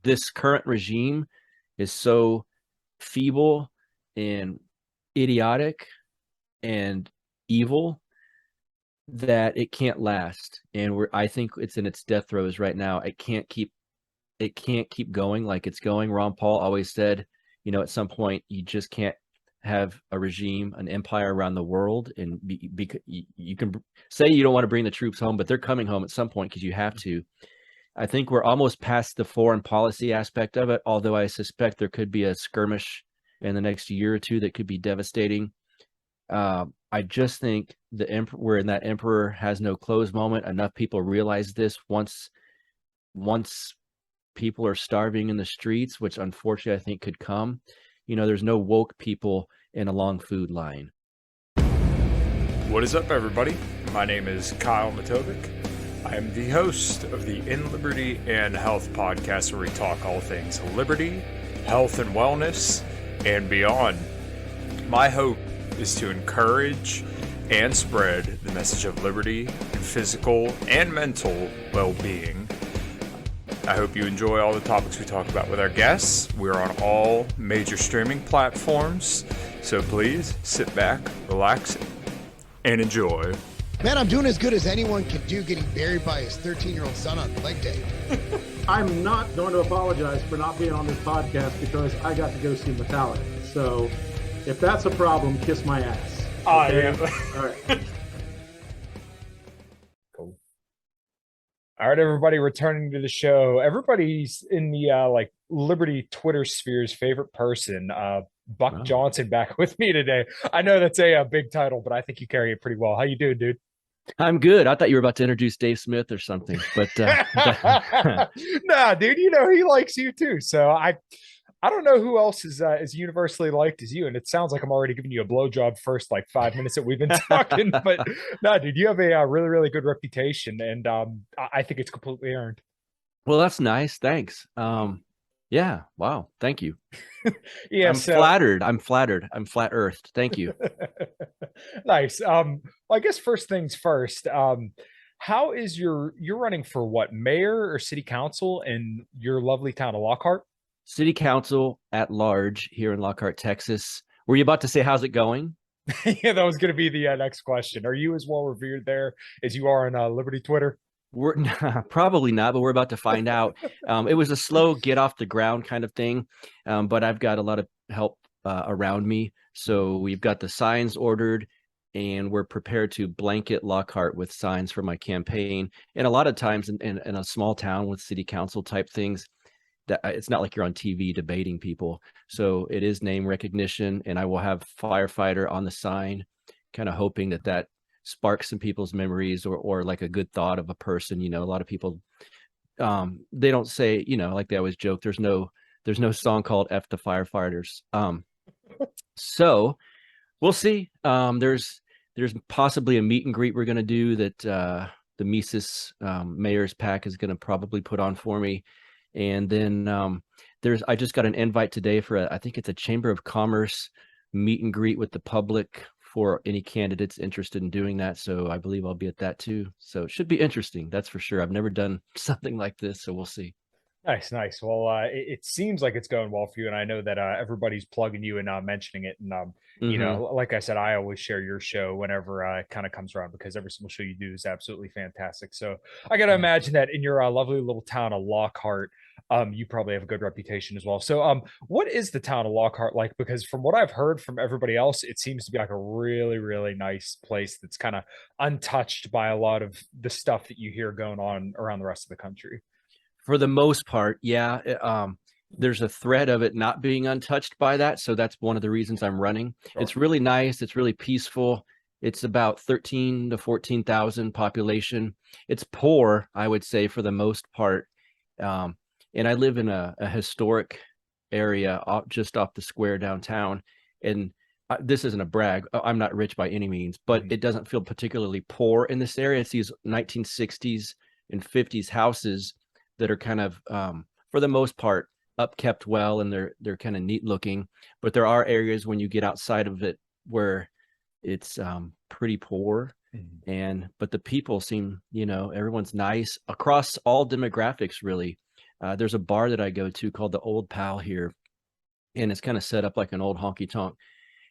this current regime is so feeble and idiotic and evil that it can't last. And I think it's in its death throes right now. It can't keep going like it's going. Ron Paul always said, at some point you just can't have a regime, an empire around the world, and you can say you don't want to bring the troops home, but they're coming home at some point because you have to. I think we're almost past the foreign policy aspect of it, although I suspect there could be a skirmish in the next year or two that could be devastating. I just think we're in that emperor has no clothes moment. Enough people realize this once people are starving in the streets, which unfortunately I think could come. There's no woke people in a long food line. What is up, everybody? My name is Kyle Matovcik. I am the host of the In Liberty and Health podcast, where we talk all things liberty, health, and wellness, and beyond. My hope is to encourage and spread the message of liberty and physical and mental well-being. I hope you enjoy all the topics we talk about with our guests. We're on all major streaming platforms, so please sit back, relax, and enjoy. Man, I'm doing as good as anyone can do getting buried by his 13-year-old son on leg day. I'm not going to apologize for not being on this podcast because I got to go see Metallica. So if that's a problem, kiss my ass. Okay? All right. Cool. All right, everybody, returning to the show. Everybody's in the Liberty Twitter sphere's favorite person, Buck Johnson, back with me today. I know that's a big title, but I think you carry it pretty well. How you doing, dude? I'm good. I thought you were about to introduce Dave Smith or something, but nah, dude, he likes you too. So I don't know who else is as universally liked as you, and it sounds like I'm already giving you a blowjob first 5 minutes that we've been talking. But no, dude, you have a really, really good reputation, and I think it's completely earned. Well, that's nice. Thanks. Yeah. Wow. Thank you. Yeah, I'm flattered. I'm flat earthed. Thank you. Nice. Well, I guess first things first. How is you're running for what, mayor or city council in your lovely town of Lockhart? City council at large here in Lockhart, Texas. Were you about to say how's it going? Yeah, that was going to be the next question. Are you as well revered there as you are on Liberty Twitter? We're probably not, but we're about to find out. It was a slow get off the ground kind of thing, but I've got a lot of help around me. So we've got the signs ordered, and we're prepared to blanket Lockhart with signs for my campaign. And a lot of times in a small town with city council type things, that it's not like you're on TV debating people. So it is name recognition, and I will have firefighter on the sign, kind of hoping that sparks some people's memories or like a good thought of a person. A lot of people, they don't say, like they always joke, there's no song called F the Firefighters. So we'll see. There's possibly a meet and greet we're going to do that the Mises Mayor's PAC is going to probably put on for me. And then I just got an invite today for I think it's a Chamber of Commerce meet and greet with the public for any candidates interested in doing that. So I believe I'll be at that too. So it should be interesting. That's for sure. I've never done something like this, so we'll see. Nice. Well, it seems like it's going well for you, and I know that everybody's plugging you and mentioning it. And like I said, I always share your show whenever it kind of comes around, because every single show you do is absolutely fantastic. So I got to imagine that in your lovely little town of Lockhart, you probably have a good reputation as well. So what is the town of Lockhart like? Because from what I've heard from everybody else, it seems to be like a really, really nice place that's kind of untouched by a lot of the stuff that you hear going on around the rest of the country. For the most part, yeah. There's a threat of it not being untouched by that. So that's one of the reasons I'm running. Sure. It's really nice. It's really peaceful. It's about 13 to 14,000 population. It's poor, I would say, for the most part. And I live in a historic area just off the square downtown. And this isn't a brag. I'm not rich by any means, but it doesn't feel particularly poor in this area. It's these 1960s and 50s houses that are kind of, for the most part, upkept well, and they're kind of neat looking. But there are areas when you get outside of it where it's pretty poor. But the people seem, everyone's nice across all demographics, really. there's a bar that I go to called the Old Pal here, and it's kind of set up like an old honky tonk.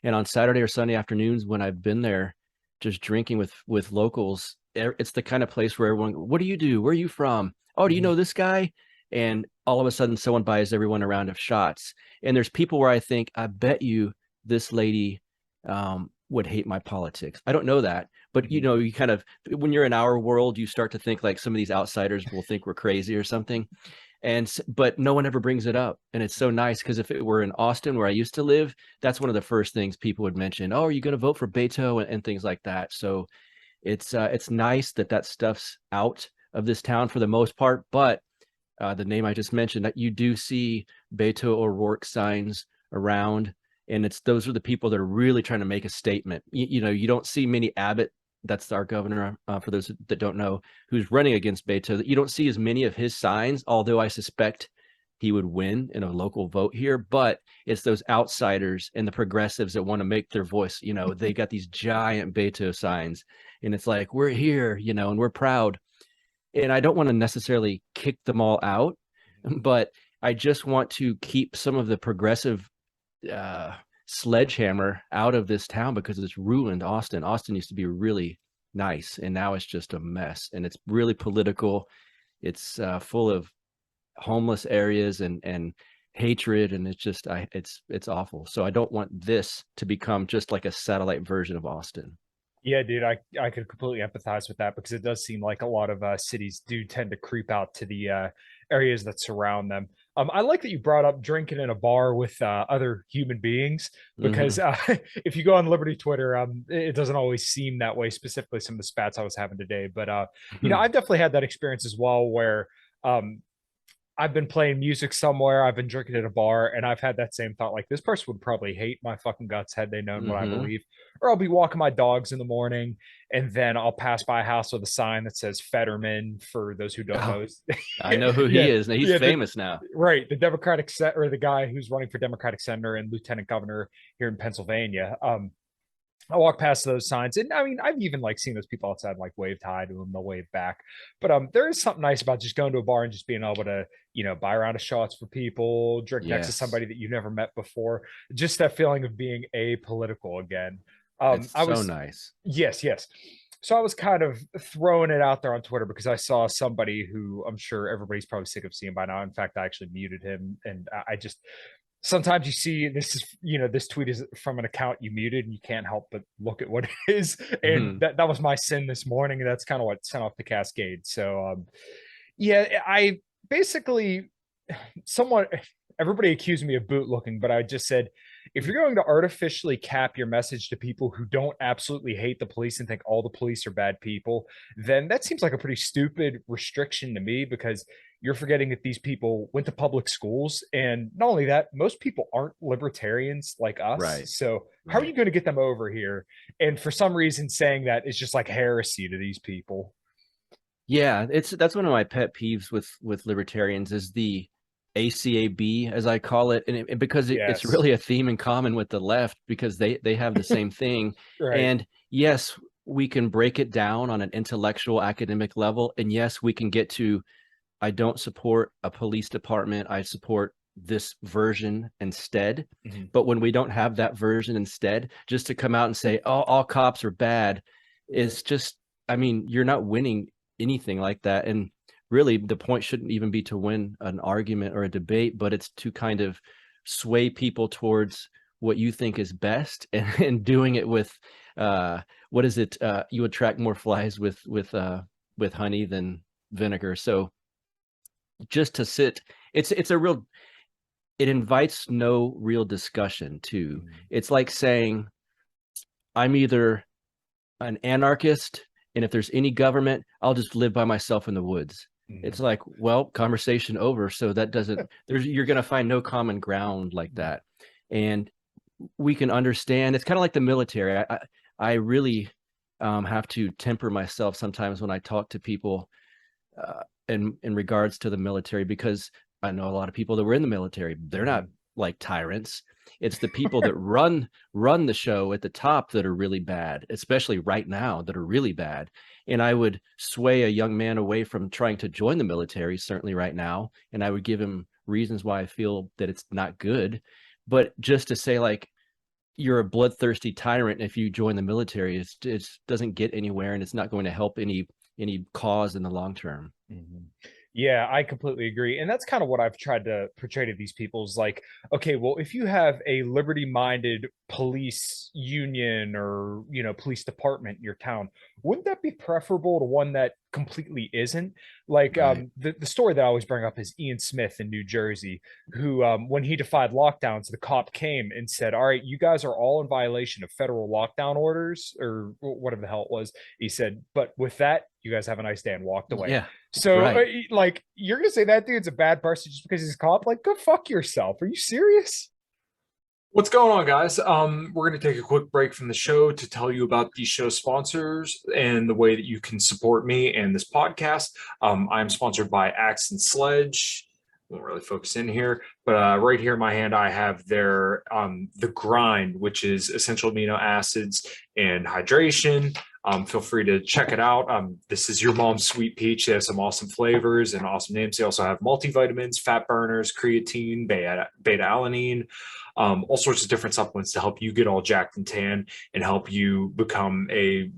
And on Saturday or Sunday afternoons when I've been there, just drinking with locals, it's the kind of place where everyone, what do you do? Where are you from? Oh, do you know this guy? And all of a sudden someone buys everyone a round of shots. And there's people where I think, I bet you this lady would hate my politics. I don't know that, but you know, you kind of, when you're in our world, you start to think like some of these outsiders will think we're crazy or something. But no one ever brings it up. And it's so nice, because if it were in Austin where I used to live, that's one of the first things people would mention. Oh, are you going to vote for Beto and things like that? So it's nice that stuff's out of this town for the most part. But the name I just mentioned, that you do see Beto O'Rourke signs around, and those are the people that are really trying to make a statement. You know, you don't see many Abbott, that's our governor, for those that don't know, who's running against Beto. You don't see as many of his signs, although I suspect he would win in a local vote here. But it's those outsiders and the progressives that want to make their voice, you know, they got these giant Beto signs, and it's like, we're here, you know, and we're proud. And I don't want to necessarily kick them all out, but I just want to keep some of the progressive sledgehammer out of this town, because it's ruined Austin. Austin used to be really nice, and now it's just a mess, and it's really political. It's full of homeless areas and hatred, and it's just it's awful. So I don't want this to become just like a satellite version of Austin. Yeah, dude, I could completely empathize with that, because it does seem like a lot of cities do tend to creep out to the areas that surround them. I like that you brought up drinking in a bar with other human beings, because if you go on Liberty Twitter, it doesn't always seem that way, specifically some of the spats I was having today. But, you know, I've definitely had that experience as well, where I've been playing music somewhere, I've been drinking at a bar, and I've had that same thought, like, this person would probably hate my fucking guts had they known what I believe. Or I'll be walking my dogs in the morning, and then I'll pass by a house with a sign that says Fetterman, for those who don't know. I know who he is. He's famous now. Right. The Democratic or the guy who's running for Democratic senator and lieutenant governor here in Pennsylvania. I walk past those signs, and I mean, I've even like seen those people outside like waved hi to them, they'll wave back. But there is something nice about just going to a bar and just being able to, you know, buy a round of shots for people, drink next to somebody that you've never met before. Just that feeling of being apolitical again. It's so nice. Yes. So I was kind of throwing it out there on Twitter, because I saw somebody who I'm sure everybody's probably sick of seeing by now. In fact, I actually muted him, and I just, sometimes you see this is, you know, this tweet is from an account you muted, and you can't help but look at what it is. And that was my sin this morning, and that's kind of what sent off the cascade. So yeah, I basically, everybody accused me of boot looking, but I just said, if you're going to artificially cap your message to people who don't absolutely hate the police and think all the police are bad people, then that seems like a pretty stupid restriction to me, because you're forgetting that these people went to public schools. And not only that, most people aren't libertarians like us. Right. So how are you going to get them over here? And for some reason, saying that is just like heresy to these people. Yeah, that's one of my pet peeves with libertarians, is the ACAB, as I call it, and because it's really a theme in common with the left, because they have the same thing. Right. And yes, we can break it down on an intellectual academic level, and yes, we can get to, I don't support a police department, I support this version instead. But when we don't have that version instead, just to come out and say, oh, all cops are bad, is just, I mean, you're not winning anything like that. And really, the point shouldn't even be to win an argument or a debate, but it's to kind of sway people towards what you think is best, and doing it with what is it? You attract more flies with honey than vinegar. So just to sit, it invites no real discussion too. It's like saying, I'm either an anarchist, and if there's any government, I'll just live by myself in the woods. It's like, well, conversation over. So that doesn't, you're going to find no common ground like that. And we can understand, it's kind of like the military. I really have to temper myself sometimes when I talk to people in regards to the military, because I know a lot of people that were in the military. They're not like tyrants. It's the people that run the show at the top that are really bad, especially right now, that are really bad. And I would sway a young man away from trying to join the military, certainly right now, and I would give him reasons why I feel that it's not good. But just to say, like, you're a bloodthirsty tyrant if you join the military, it doesn't get anywhere, and it's not going to help any cause in the long term. Mm-hmm. Yeah, I completely agree. And that's kind of what I've tried to portray to these people is like, okay, well, if you have a liberty-minded police union or, you know, police department in your town, wouldn't that be preferable to one that completely isn't? Like, Right. the story that I always bring up is Ian Smith in New Jersey, who, when he defied lockdowns, the cop came and said, all right, you guys are all in violation of federal lockdown orders or whatever the hell it was. He said, but with that, you guys have a nice day, and walked away. Yeah. So, Right. like, you're gonna say that dude's a bad person just because he's a cop? Like, go fuck yourself. Are you serious? What's going on, guys? We're going to take a quick break from the show to tell you about these show sponsors and the way that you can support me and this podcast. I'm sponsored by Axe and Sledge. Won't really focus in here, but right here in my hand, I have their The Grind, which is essential amino acids and hydration. Feel free to check it out. This is your mom's sweet peach. They have some awesome flavors and awesome names. They also have multivitamins, fat burners, creatine, beta alanine, all sorts of different supplements to help you get all jacked and tan and help you become a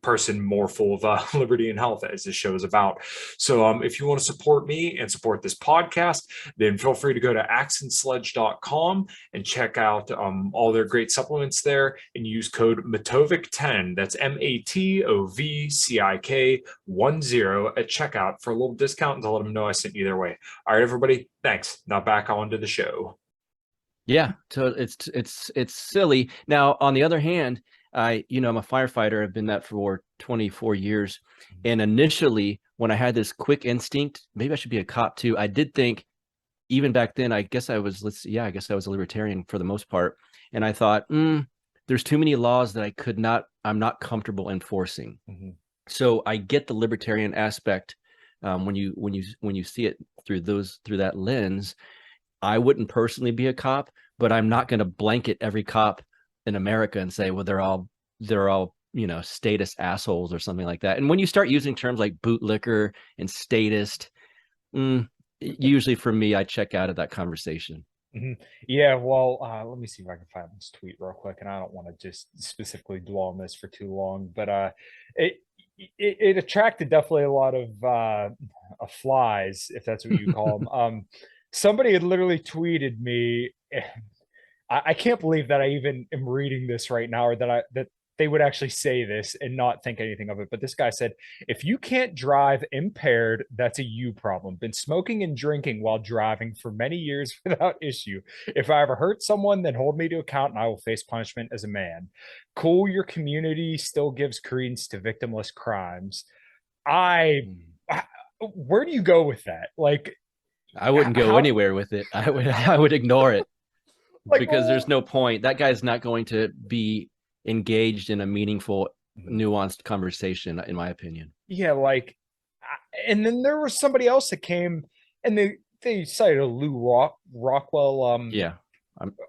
person more full of liberty and health, as this show is about. So if you want to support me and support this podcast, then feel free to go to axandsledge.com and check out all their great supplements there and use code Matovcik10. That's MATOVCIK 10 at checkout for a little discount and to let them know I sent you their way. All right, everybody. Thanks. Now back on to the show. Yeah. So it's silly. Now, on the other hand, I'm a firefighter. I've been that for 24 years. And initially, when I had this quick instinct, maybe I should be a cop too. I did think, even back then, I guess I was a libertarian for the most part. And I thought, there's too many laws that I'm not comfortable enforcing. Mm-hmm. So I get the libertarian aspect when you see it through that lens. I wouldn't personally be a cop, but I'm not going to blanket every cop in America and say, well, they're all statist assholes or something like that. And when you start using terms like bootlicker and statist, usually for me, I check out of that conversation. Mm-hmm. Yeah, well, let me see if I can find this tweet real quick, and I don't want to just specifically dwell on this for too long, but it attracted definitely a lot of flies, if that's what you call them. Somebody had literally tweeted me. I can't believe that I even am reading this right now, or that they would actually say this and not think anything of it. But this guy said, if you can't drive impaired, that's a you problem. Been smoking and drinking while driving for many years without issue. If I ever hurt someone, then hold me to account and I will face punishment as a man. Cool, your community still gives credence to victimless crimes. Where do you go with that? Like, I wouldn't go anywhere with it. I would ignore it. Like, because there's no point. That guy's not going to be engaged in a meaningful, nuanced conversation, in my opinion. Yeah, like, and then there was somebody else that came and they cited a Lou Rockwell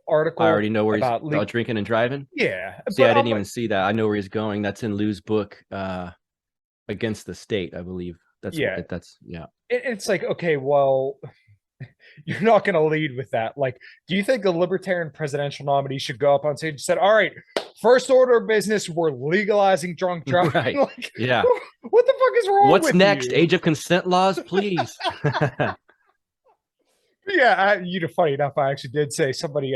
article. I already know where he's about drinking and driving. Yeah. See, I didn't even see that. I know where he's going. That's in Lou's book, Against the State, I believe. It's like, okay, well, you're not going to lead with that. Like, do you think the libertarian presidential nominee should go up on stage and said, all right, first order of business, we're legalizing drunk driving? Right. Like, yeah. What the fuck is wrong with What's next? you? Age of consent laws, please. Yeah, funny enough, I actually did say, somebody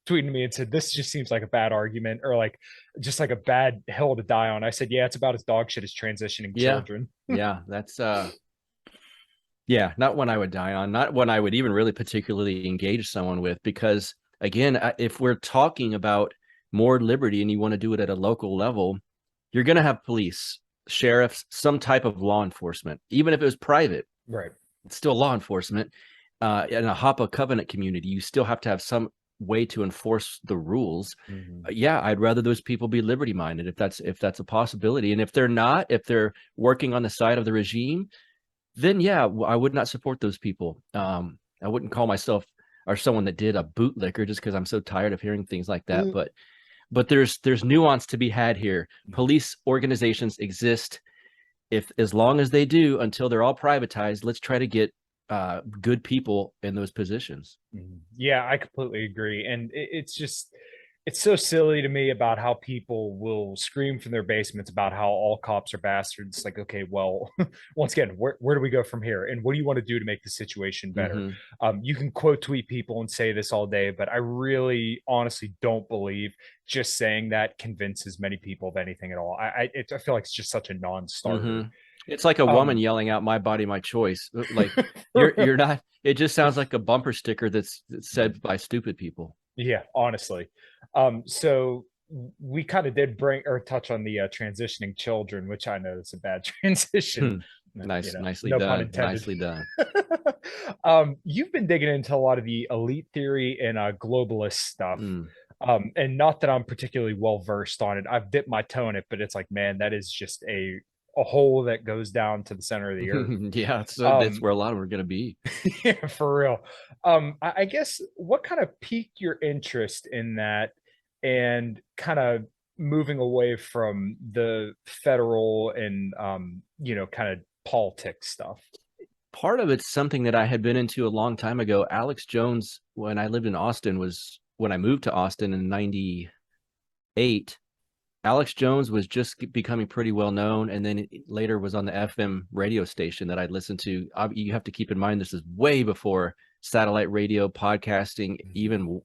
tweeted me and said, this just seems like a bad argument, or like just like a bad hill to die on. I said, yeah, it's about as dog shit as transitioning children. Yeah, that's not one I would die on, not one I would even really particularly engage someone with, because again, if we're talking about more liberty and you want to do it at a local level, you're going to have police, sheriffs, some type of law enforcement, even if it was private. Right. It's still law enforcement. In a HOPA covenant community, you still have to have some way to enforce the rules. I'd rather those people be liberty minded if that's a possibility. And if they're not, if they're working on the side of the regime, then I would not support those people. I wouldn't call myself or someone that did a bootlicker, just because I'm so tired of hearing things like that. Mm. But there's nuance to be had here. Police organizations exist, if as long as they do, until they're all privatized. Let's try to get good people in those positions. Yeah, I completely agree. And it's just, it's so silly to me about how people will scream from their basements about how all cops are bastards. Like, okay, well, once again, where do we go from here? And what do you want to do to make the situation better? You can quote tweet people and say this all day, but I really honestly don't believe just saying that convinces many people of anything at all. I feel like it's just such a non-starter. It's like a woman yelling out "My body, my choice." Like you're not. It just sounds like a bumper sticker that's said by stupid people. Yeah, honestly. So we kind of did bring or touch on the transitioning children, which I know is a bad transition. Nicely no done. pun intended. Nicely done. You've been digging into a lot of the elite theory and globalist stuff. And not that I'm particularly well versed on it. I've dipped my toe in it, but it's like, man, that is just a hole that goes down to the center of the earth. Yeah, that's where a lot of them are going to be. Yeah, for real. I guess what kind of piqued your interest in that, and kind of moving away from the federal and kind of politics stuff? Part of it's something that I had been into a long time ago. Alex Jones, when I lived in Austin, when I moved to Austin in '98. Alex Jones was just becoming pretty well known, and then later was on the FM radio station that I'd listened to. You have to keep in mind, this is way before satellite radio, podcasting, even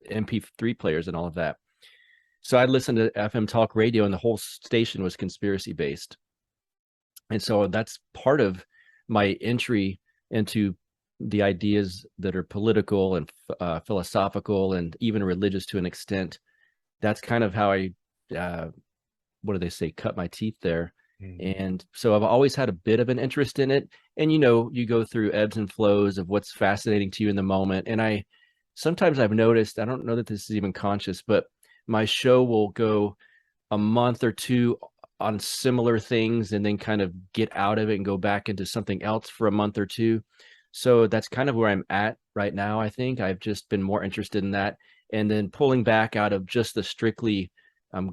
MP3 players and all of that. So I'd listen to FM talk radio, and the whole station was conspiracy based. And so that's part of my entry into the ideas that are political and philosophical and even religious to an extent. That's kind of how I, what do they say, cut my teeth there. And so I've always had a bit of an interest in it. And, you go through ebbs and flows of what's fascinating to you in the moment. And sometimes I've noticed, I don't know that this is even conscious, but my show will go a month or two on similar things and then kind of get out of it and go back into something else for a month or two. So that's kind of where I'm at right now. I think I've just been more interested in that. And then pulling back out of just the strictly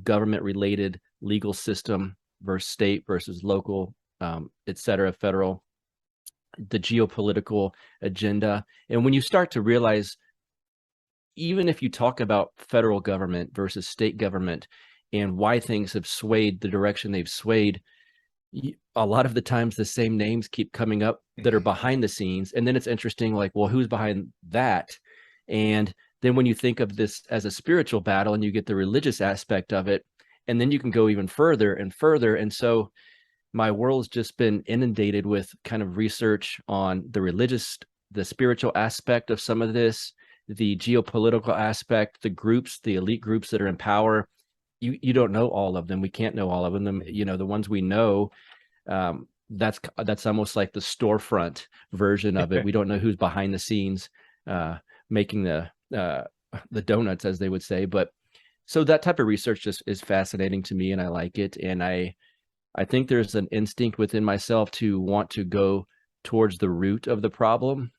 government related legal system versus state versus local, et cetera, federal, the geopolitical agenda. And when you start to realize, even if you talk about federal government versus state government and why things have swayed the direction they've swayed, a lot of the times the same names keep coming up that are behind the scenes. And then it's interesting, like, well, who's behind that? And then when you think of this as a spiritual battle and you get the religious aspect of it, and then you can go even further and further. And so my world's just been inundated with kind of research on the religious, the spiritual aspect of some of this, the geopolitical aspect, the groups, the elite groups that are in power. You don't know all of them. We can't know all of them. The ones we know, that's almost like the storefront version of it. We don't know who's behind the scenes making the donuts, as they would say. But so that type of research just is fascinating to me, and I like it. And I think there's an instinct within myself to want to go towards the root of the problem.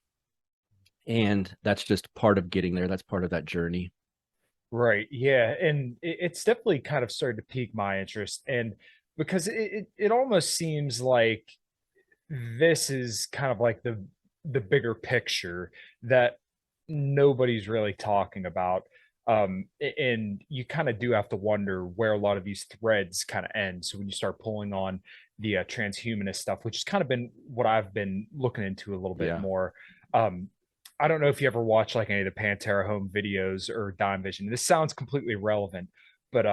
And that's just part of getting there. That's part of that journey. Right. Yeah. And it's definitely kind of started to pique my interest. And because it almost seems like this is kind of like the bigger picture that nobody's really talking about. And you kind of do have to wonder where a lot of these threads kind of end. So when you start pulling on the transhumanist stuff, which has kind of been what I've been looking into a little bit more. I don't know if you ever watch like any of the Pantera Home videos or Dime Vision. This sounds completely irrelevant, but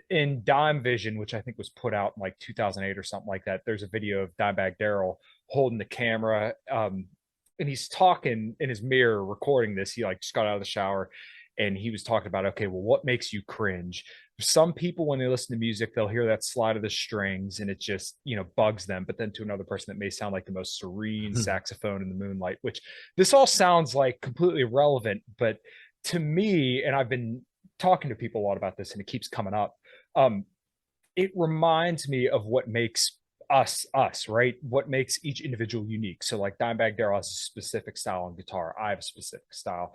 in Dime Vision, which I think was put out in like 2008 or something like that, there's a video of Dimebag Darrell holding the camera, and he's talking in his mirror, recording this. He like just got out of the shower, and he was talking about, okay, well, what makes you cringe? Some people, when they listen to music, they'll hear that slide of the strings and it just, bugs them. But then to another person, that may sound like the most serene saxophone in the moonlight, which this all sounds like completely irrelevant. But to me, and I've been talking to people a lot about this and it keeps coming up, it reminds me of what makes us, right? What makes each individual unique. So like Dimebag Darrell has a specific style on guitar. I have a specific style.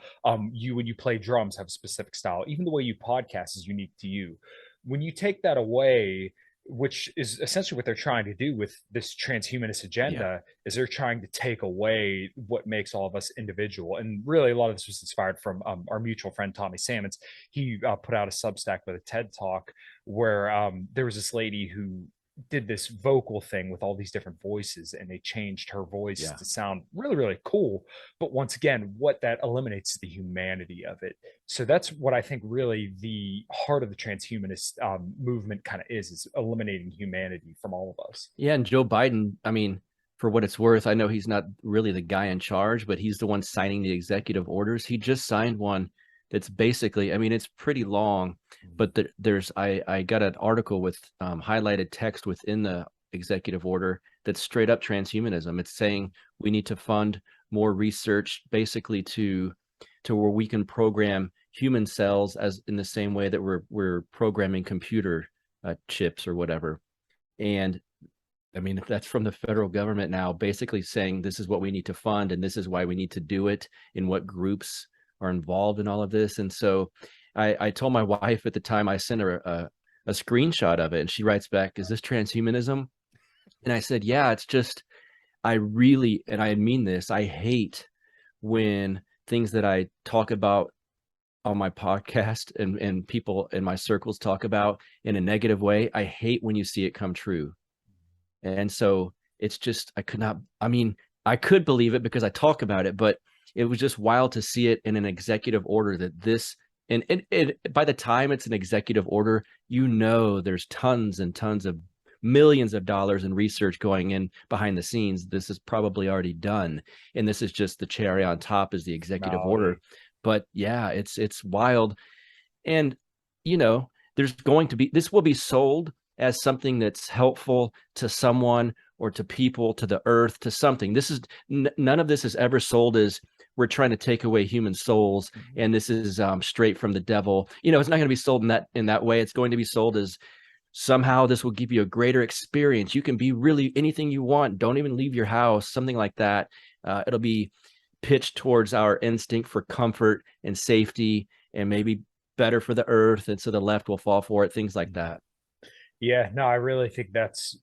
You, when you play drums, have a specific style. Even the way you podcast is unique to you. When you take that away, which is essentially what they're trying to do with this transhumanist agenda, is they're trying to take away what makes all of us individual. And really a lot of this was inspired from our mutual friend Tommy Salmons. He put out a Substack with a TED talk where there was this lady who did this vocal thing with all these different voices, and they changed her voice to sound really, really cool. But once again, what that eliminates is the humanity of it. So that's what I think really the heart of the transhumanist movement kind of is eliminating humanity from all of us. Yeah, and Joe Biden, I mean, for what it's worth, I know he's not really the guy in charge, but he's the one signing the executive orders. He just signed one that's basically, I mean, it's pretty long, but I got an article with highlighted text within the executive order that's straight up transhumanism. It's saying we need to fund more research, basically to where we can program human cells as in the same way that we're programming computer chips or whatever. And I mean, if that's from the federal government now, basically saying this is what we need to fund and this is why we need to do it, in what groups are involved in all of this. And so I told my wife at the time, I sent her a screenshot of it, and she writes back, "Is this transhumanism?" And I said, yeah, it's just, I really, and I mean this, I hate when things that I talk about on my podcast and people in my circles talk about in a negative way. I hate when you see it come true. And so it's just, I could believe it because I talk about it, but it was just wild to see it in an executive order that this, and by the time it's an executive order, there's tons and tons of millions of dollars in research going in behind the scenes. This is probably already done. And this is just the cherry on top, is the executive order. But yeah, it's wild. And, this will be sold as something that's helpful to someone or to people, to the earth, to something. This is none of this is ever sold as we're trying to take away human souls and this is straight from the devil. It's not going to be sold in that way. It's going to be sold as somehow this will give you a greater experience. You can be really anything you want. Don't even leave your house, something like that. It'll be pitched towards our instinct for comfort and safety and maybe better for the earth. And so the left will fall for it, things like that. Yeah, no, I really think that's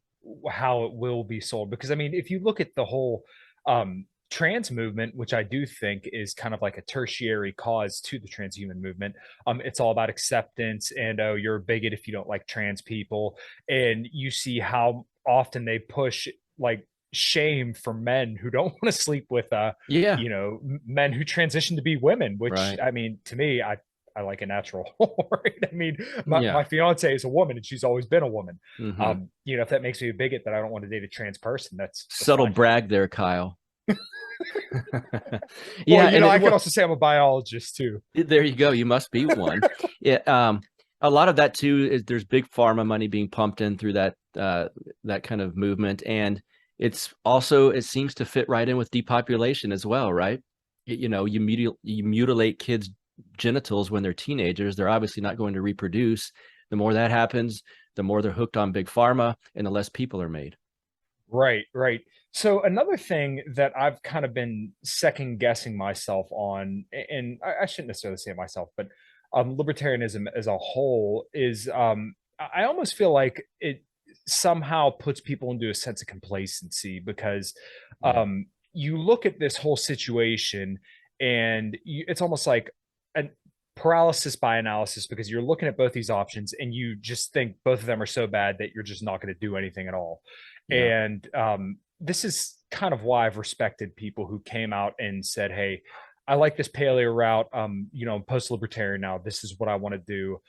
how it will be sold. Because I mean, if you look at the whole trans movement, which I do think is kind of like a tertiary cause to the transhuman movement, it's all about acceptance and, oh, you're a bigot if you don't like trans people. And you see how often they push like shame for men who don't want to sleep with men who transition to be women, which I mean, to me, I like a natural, right? I mean, my fiance is a woman and she's always been a woman. If that makes me a bigot that I don't want to date a trans person, that's subtle fine. Brag there, Kyle. I could also say I'm a biologist too. There you go. You must be one. A lot of that too is there's big pharma money being pumped in through that kind of movement, and it's also, it seems to fit right in with depopulation as well, right? You mutilate kids' genitals when they're teenagers. They're obviously not going to reproduce. The more that happens, the more they're hooked on big pharma, and the less people are made. Right. So another thing that I've kind of been second guessing myself on, and I shouldn't necessarily say myself, but libertarianism as a whole is, I almost feel like it somehow puts people into a sense of complacency because you look at this whole situation and it's almost like a paralysis by analysis, because you're looking at both these options and you just think both of them are so bad that you're just not going to do anything at all. And this is kind of why I've respected people who came out and said, hey, I like this paleo route. I'm post-libertarian now. This is what I want to do.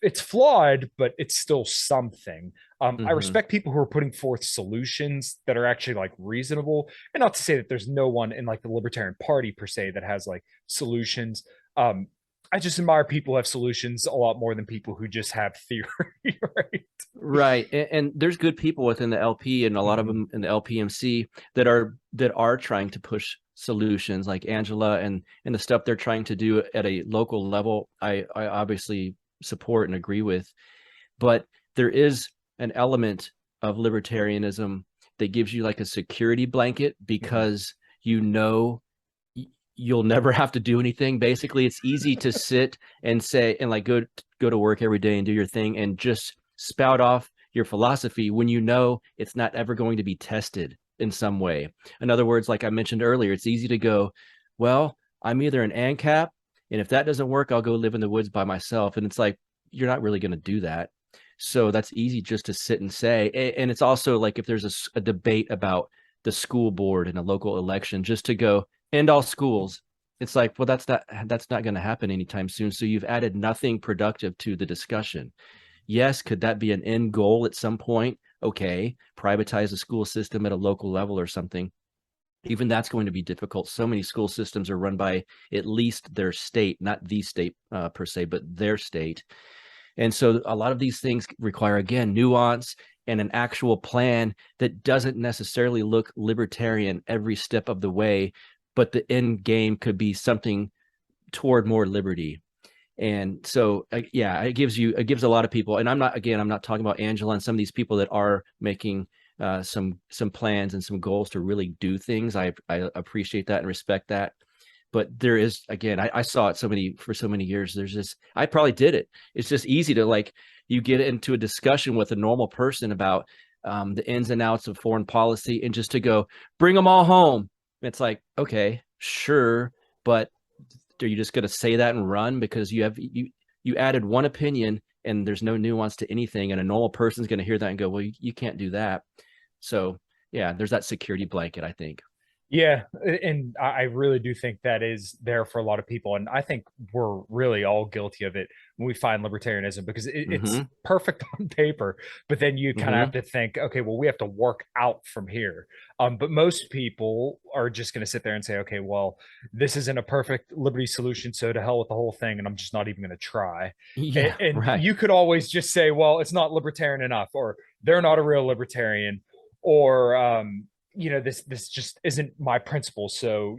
It's flawed, but it's still something. I respect people who are putting forth solutions that are actually like reasonable, and not to say that there's no one in like the Libertarian Party per se that has like solutions. I just admire people who have solutions a lot more than people who just have theory, right? Right. And there's good people within the LP and a lot of them in the LPMC that are trying to push solutions, like Angela and the stuff they're trying to do at a local level. I obviously support and agree with, but there is an element of libertarianism that gives you like a security blanket, because you'll never have to do anything. Basically, it's easy to sit and say and like go to work every day and do your thing and just spout off your philosophy when it's not ever going to be tested in some way. In other words, like I mentioned earlier, it's easy to go, well, I'm either an ANCAP, and if that doesn't work, I'll go live in the woods by myself. And it's like, you're not really going to do that. So that's easy just to sit and say. And it's also like if there's a debate about the school board in a local election, just to go end all schools. It's like, well, that's not going to happen anytime soon. So you've added nothing productive to the discussion. Yes, could that be an end goal at some point? Okay, privatize the school system at a local level or something. Even that's going to be difficult. So many school systems are run by at least their state, not the state per se, but their state. And so a lot of these things require, again, nuance and an actual plan that doesn't necessarily look libertarian every step of the way, but the end game could be something toward more liberty. And so, yeah, it gives a lot of people, and I'm not talking about Angela and some of these people that are making some plans and some goals to really do things. I appreciate that and respect that. But there is, again, I saw it for so many years. There's this, I probably did it. It's just easy to, like, you get into a discussion with a normal person about the ins and outs of foreign policy, and just to go, bring them all home. It's like, okay, sure, but are you just going to say that and run because you added one opinion and there's no nuance to anything, and a normal person's going to hear that and go, well, you can't do that. So yeah, there's that security blanket, I think. Yeah, and I really do think that is there for a lot of people, and I think we're really all guilty of it when we find libertarianism, because it's perfect on paper, but then you kind of have to think, okay, well, we have to work out from here. But most people are just going to sit there and say, okay, well, this isn't a perfect liberty solution, so to hell with the whole thing, and I'm just not even going to try. Yeah, and right. You could always just say, well, it's not libertarian enough, or they're not a real libertarian, or this just isn't my principle. So,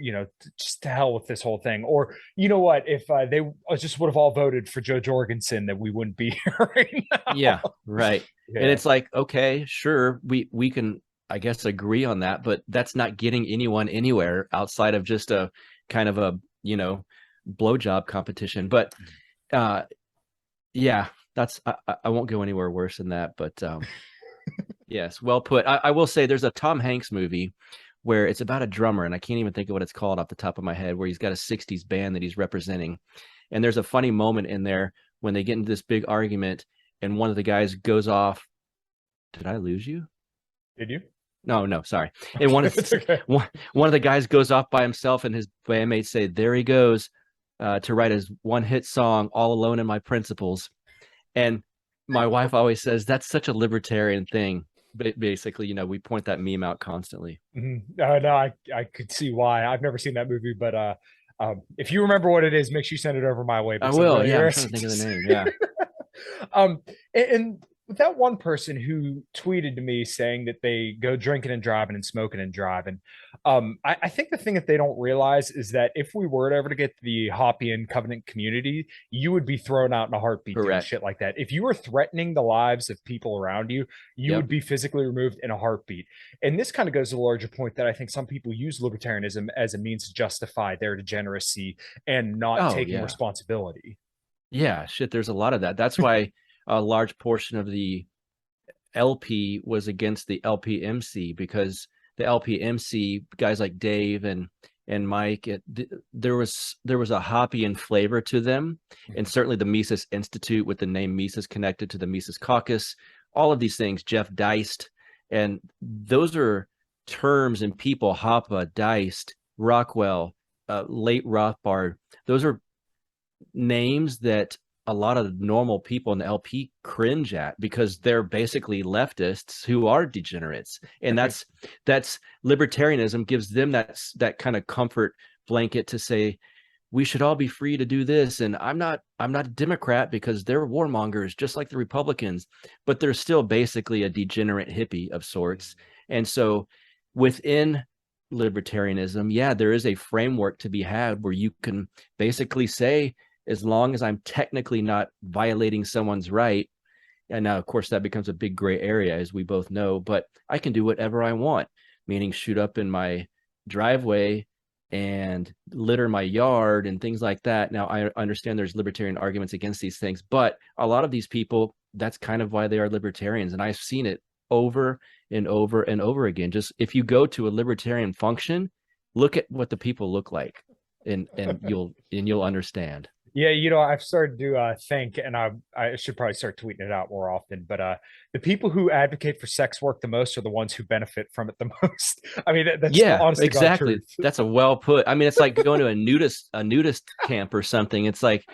just to hell with this whole thing. Or, you know what, if they just would have all voted for Joe Jorgensen, that we wouldn't be here right now. Yeah, right. Yeah. And it's like, okay, sure, we can, I guess, agree on that, but that's not getting anyone anywhere outside of just a kind of a, blowjob competition. But yeah, that's, I won't go anywhere worse than that, but yes, well put. I will say there's a Tom Hanks movie where it's about a drummer, and I can't even think of what it's called off the top of my head, where he's got a 60s band that he's representing. And there's a funny moment in there when they get into this big argument, and one of the guys goes off. Did I lose you? Did you? No, sorry. And one of the guys goes off by himself, and his bandmates say, there he goes to write his one-hit song, All Alone in My Principles. And my wife always says that's such a libertarian thing. But basically, we point that meme out constantly. Mm-hmm. No, I could see why. I've never seen that movie, but if you remember what it is, make sure you send it over my way. I will. Really, yeah, I'm trying to think of the name. Yeah. And that one person who tweeted to me saying that they go drinking and driving and smoking and driving. I think the thing that they don't realize is that if we were ever to get the Hoppian Covenant community, you would be thrown out in a heartbeat doing shit like that. If you were threatening the lives of people around you, you would be physically removed in a heartbeat. And this kind of goes to the larger point that I think some people use libertarianism as a means to justify their degeneracy and not taking responsibility. Yeah, shit, there's a lot of that. That's why a large portion of the LP was against the LPMC, because the LPMC guys like Dave and Mike, there was a Hoppian flavor to them, and certainly the Mises Institute with the name Mises connected to the Mises Caucus, all of these things, Jeff Deist, and those are terms and people, Hoppe, Deist, Rockwell, late Rothbard, those are names that a lot of normal people in the LP cringe at, because they're basically leftists who are degenerates. And that's libertarianism gives them that kind of comfort blanket to say, we should all be free to do this. And I'm not a Democrat because they're warmongers, just like the Republicans, but they're still basically a degenerate hippie of sorts. And so within libertarianism, yeah, there is a framework to be had where you can basically say, as long as I'm technically not violating someone's right, And now, of course, that becomes a big gray area, as we both know, but I can do whatever I want, meaning shoot up in my driveway and litter my yard and things like that. Now, I understand there's libertarian arguments against these things, but a lot of these people, that's kind of why they are libertarians. And I've seen it over and over and over again. Just if you go to a libertarian function, look at what the people look like, and you'll understand. Yeah, I've started to think, and I should probably start tweeting it out more often. But the people who advocate for sex work the most are the ones who benefit from it the most. I mean, that's the honest to God exactly. truth. That's a well put. I mean, it's like going to a nudist camp or something. It's like,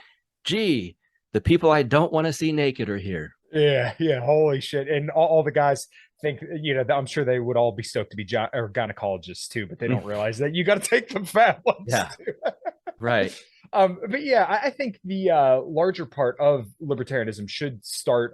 gee, the people I don't want to see naked are here. Yeah, holy shit! And all the guys think, I'm sure they would all be stoked to be or gynecologists too, but they don't realize that you got to take the fat ones. Yeah, too. right. But yeah, I think the larger part of libertarianism should start.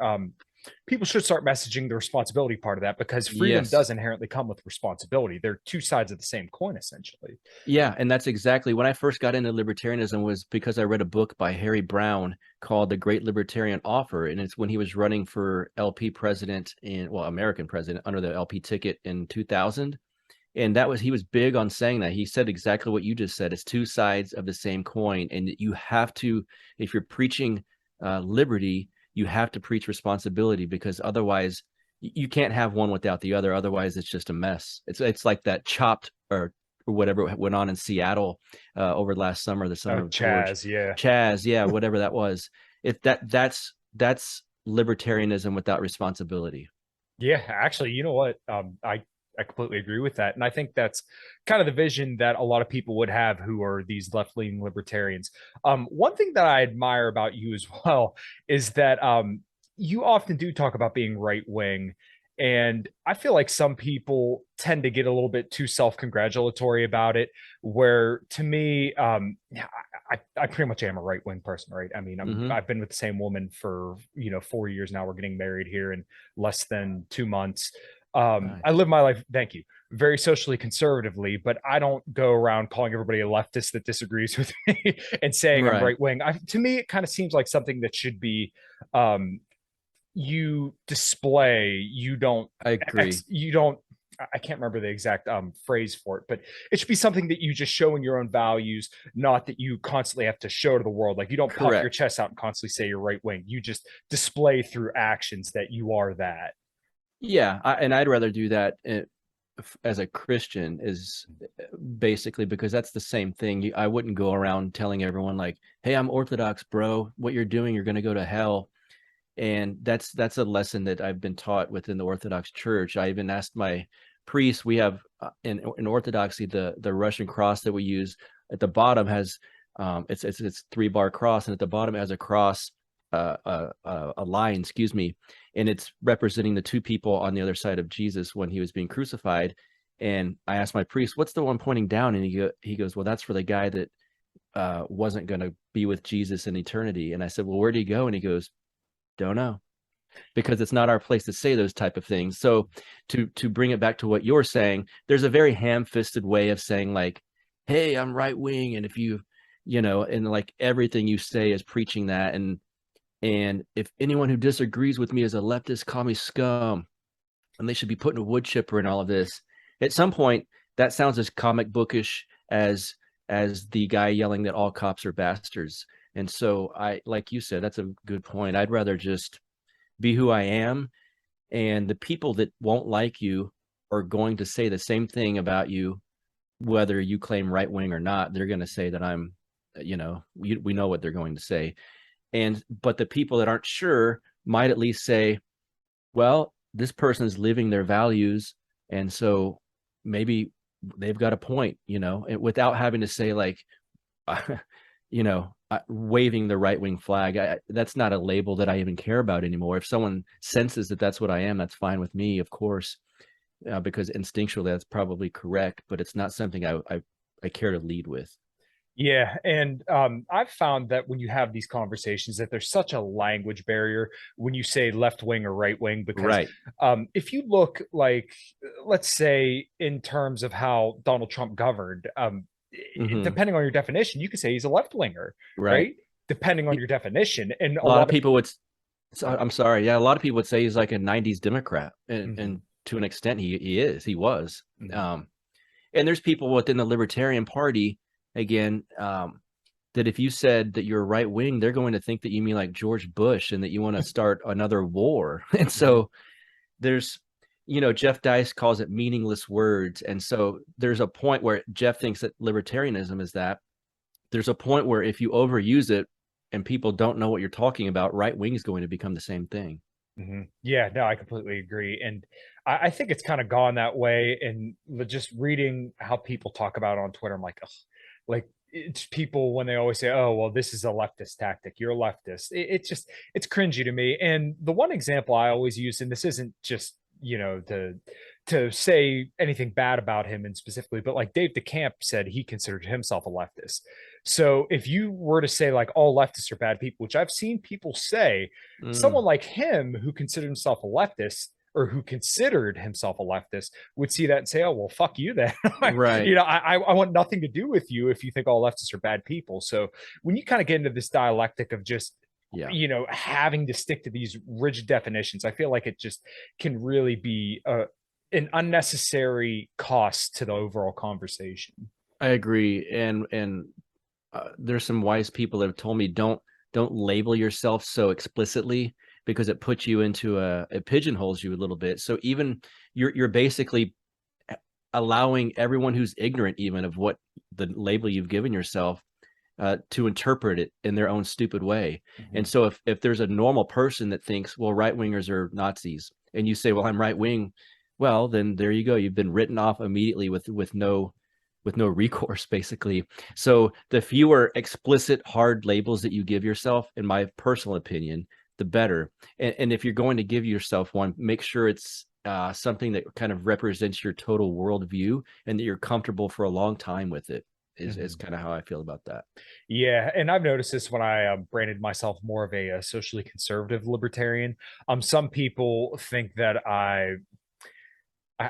People should start messaging the responsibility part of that, because freedom Yes. does inherently come with responsibility. They're two sides of the same coin, essentially. Yeah, and that's exactly when I first got into libertarianism, was because I read a book by Harry Brown called The Great Libertarian Offer, and it's when he was running for LP president American president under the LP ticket in 2000. And he was big on saying that. He said exactly what you just said. It's two sides of the same coin, and you have to, if you're preaching liberty, you have to preach responsibility, because otherwise you can't have one without the other. Otherwise, it's just a mess. It's like that Chopped or whatever went on in Seattle over last summer, the summer of Chaz, Chaz, yeah, whatever that was. That's libertarianism without responsibility. Yeah, actually, you know what? I completely agree with that. And I think that's kind of the vision that a lot of people would have who are these left-leaning libertarians. One thing that I admire about you as well is that you often do talk about being right-wing. And I feel like some people tend to get a little bit too self-congratulatory about it, where to me, I pretty much am a right-wing person, right? I mean, I've been with the same woman for, 4 years now. We're getting married here in less than 2 months. Nice. I live my life, thank you, very socially conservatively, but I don't go around calling everybody a leftist that disagrees with me and saying I'm right wing. To me, it kind of seems like something that should be you display. You don't. I agree. You don't. I can't remember the exact phrase for it, but it should be something that you just show in your own values, not that you constantly have to show to the world. Like, you don't puff your chest out and constantly say you're right wing. You just display through actions that you are that. Yeah, and I'd rather do that as a Christian, is basically because that's the same thing. I wouldn't go around telling everyone like, "Hey, I'm Orthodox, bro. What you're doing, you're going to go to hell." And that's a lesson that I've been taught within the Orthodox Church. I even asked my priest. We have in Orthodoxy the Russian cross that we use. At the bottom has it's 3-bar cross, and at the bottom it has a cross. A line, excuse me, and it's representing the two people on the other side of Jesus when he was being crucified. And I asked my priest, "What's the one pointing down?" And he goes, "Well, that's for the guy that wasn't going to be with Jesus in eternity." And I said, "Well, where did he go?" And he goes, "Don't know," because it's not our place to say those type of things. So to bring it back to what you're saying, there's a very ham-fisted way of saying like, "Hey, I'm right wing," and if and like everything you say is preaching that. And if anyone who disagrees with me is a leftist, call me scum, and they should be put in a wood chipper and all of this. At some point, that sounds as comic bookish as the guy yelling that all cops are bastards. And so like you said, that's a good point. I'd rather just be who I am, and the people that won't like you are going to say the same thing about you, whether you claim right wing or not. They're going to say that I'm, we know what they're going to say. But the people that aren't sure might at least say, well, this person's living their values, and so maybe they've got a point, without having to say like, waving the right-wing flag. That's not a label that I even care about anymore. If someone senses that that's what I am, that's fine with me, of course, because instinctually that's probably correct, but it's not something I care to lead with. Yeah, and I've found that when you have these conversations, that there's such a language barrier when you say left wing or right wing, because if you look like, let's say, in terms of how Donald Trump governed, depending on your definition, you could say he's a left winger, right? Depending on your definition, and a lot of people would So I'm sorry. Yeah, a lot of people would say he's like a '90s Democrat, and Mhm. to an extent, he was. Mhm. And there's people within the Libertarian Party, again, that if you said that you're right wing, they're going to think that you mean like George Bush and that you want to start another war. And so there's, Jeff Dice calls it meaningless words. And so there's a point where Jeff thinks that libertarianism is that. There's a point where if you overuse it and people don't know what you're talking about, right wing is going to become the same thing. Yeah, no, I completely agree. And I think it's kind of gone that way. And just reading how people talk about it on Twitter, I'm like, ugh, like it's people when they always say, oh, well, this is a leftist tactic. You're a leftist. It's cringy to me. And the one example I always use, and this isn't just, to say anything bad about him and specifically, but like Dave DeCamp said, he considered himself a leftist. So if you were to say like all leftists are bad people, which I've seen people say, someone like him who considered himself a leftist or who considered himself a leftist would see that and say, oh, well, fuck you then. Right. I want nothing to do with you if you think all leftists are bad people. So when you kind of get into this dialectic of just, Yeah. having to stick to these rigid definitions, I feel like it just can really be an unnecessary cost to the overall conversation. I agree. And there's some wise people that have told me don't label yourself so explicitly because it puts you into it pigeonholes you a little bit. So even you're basically allowing everyone who's ignorant even of what the label you've given yourself to interpret it in their own stupid way. And so if there's a normal person that thinks, well, right wingers are Nazis, and you say, well, I'm right wing, well, then there you go. You've been written off immediately with no recourse, basically. So the fewer explicit hard labels that you give yourself, in my personal opinion, the better. And if you're going to give yourself one, make sure it's something that kind of represents your total worldview and that you're comfortable for a long time with it. Is kind of how I feel about that. Yeah, and I've noticed this when I branded myself more of a socially conservative libertarian. Some people think that I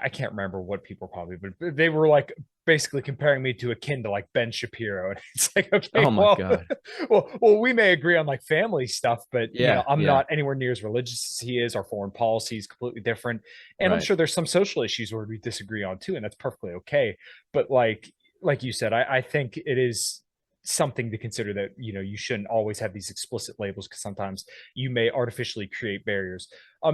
can't remember what people probably, but they were like basically comparing me to akin to like Ben Shapiro, and it's like, okay, Oh my God. well, we may agree on like family stuff, but Yeah, I'm yeah. not anywhere near as religious as he is. Our foreign policy is completely different, and I'm Right. sure there's some social issues where we disagree on too, and that's perfectly okay. But like you said, I think it is something to consider that you shouldn't always have these explicit labels because sometimes you may artificially create barriers.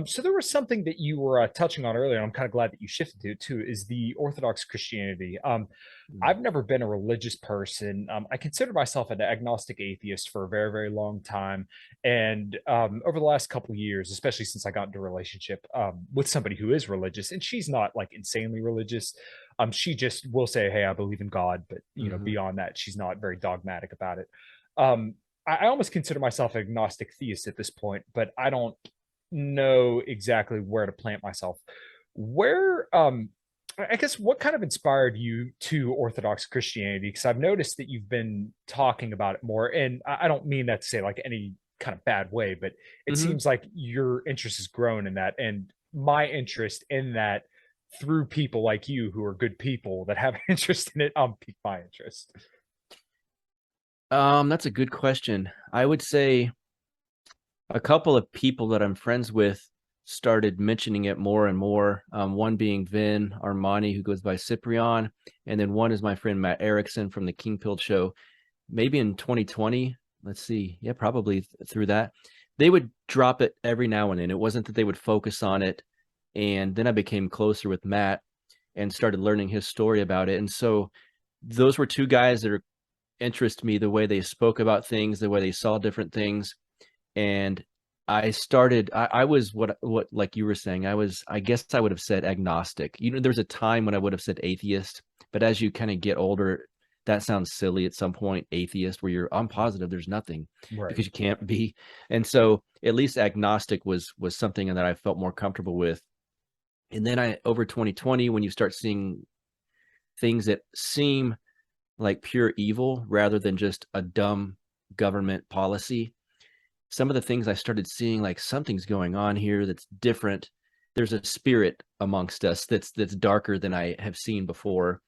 So there was something that you were touching on earlier, and I'm kind of glad that you shifted to it too, is the Orthodox Christianity. I've never been a religious person. I consider myself an agnostic atheist for a very, very long time. And over the last couple of years, especially since I got into a relationship with somebody who is religious, and she's not like insanely religious. She just will say, hey, I believe in God, but beyond that, she's not very dogmatic about it. I almost consider myself an agnostic theist at this point, but I don't know exactly where to plant myself. Where I guess what kind of inspired you to Orthodox Christianity? Because I've noticed that you've been talking about it more, and I don't mean that to say like any kind of bad way, but it Mm-hmm. seems like your interest has grown in that, and my interest in that through people like you who are good people that have an interest in it piqued my interest. That's a good question. I would say a couple of people that I'm friends with started mentioning it more and more. One being Vin Armani, who goes by Cyprian, and then one is my friend Matt Erickson from the King Pilled Show. Maybe in 2020, let's see, yeah, probably through that, they would drop it every now and then. It wasn't that they would focus on it, and then I became closer with Matt and started learning his story about it. And so those were two guys that interest me, the way they spoke about things, the way they saw different things. And I was what like you were saying, I guess I would have said agnostic. There's a time when I would have said atheist, but as you kind of get older, that sounds silly at some point, atheist, where I'm positive there's nothing because you can't be. And so at least agnostic was something that I felt more comfortable with. And then over 2020, when you start seeing things that seem like pure evil rather than just a dumb government policy, some of the things I started seeing, like something's going on here that's different. There's a spirit amongst us that's darker than I have seen before.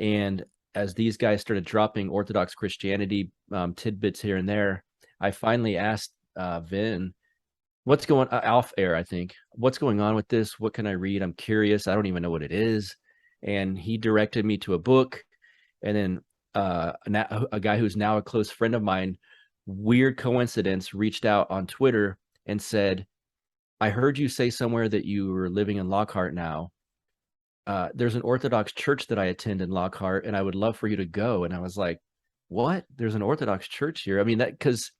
And as these guys started dropping Orthodox Christianity tidbits here and there, I finally asked Vin, what's going off air, I think, what's going on with this? What can I read? I'm curious. I don't even know what it is. And he directed me to a book. And then a guy who's now a close friend of mine, weird coincidence, reached out on Twitter and said, I heard you say somewhere that you were living in Lockhart now. There's an Orthodox church that I attend in Lockhart, and I would love for you to go. And I was like, what? There's an Orthodox church here? I mean, that, because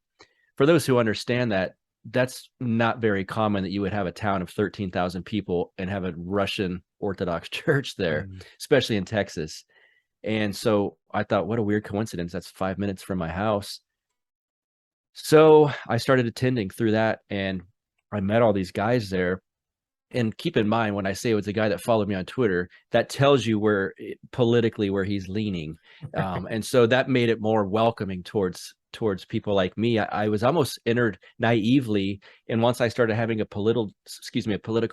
for those who understand that, that's not very common that you would have a town of 13,000 people and have a Russian Orthodox church there, especially in Texas. And so I thought, what a weird coincidence. That's 5 minutes from my house. So I started attending through that, and I met all these guys there. And keep in mind, when I say it was a guy that followed me on Twitter, that tells you politically where he's leaning. And so that made it more welcoming towards people like me. I was almost entered naively. And once I started having a political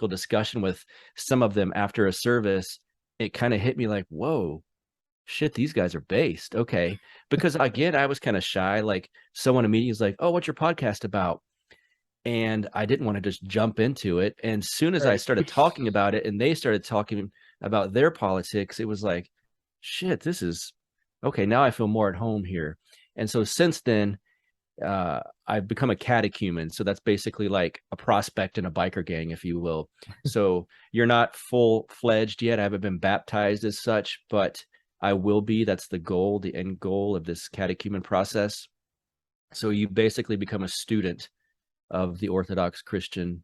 discussion with some of them after a service, it kind of hit me like, whoa, shit, these guys are based. Okay. Because again, I was kind of shy. Like someone immediately was like, oh, what's your podcast about? And I didn't want to just jump into it. And as soon as I started talking about it and they started talking about their politics, it was like, shit, this is okay. Now I feel more at home here. And so since then, I've become a catechumen. So that's basically like a prospect in a biker gang, if you will. So you're not full-fledged yet. I haven't been baptized as such, but I will be. That's the goal, the end goal of this catechumen process. So you basically become a student of the Orthodox Christian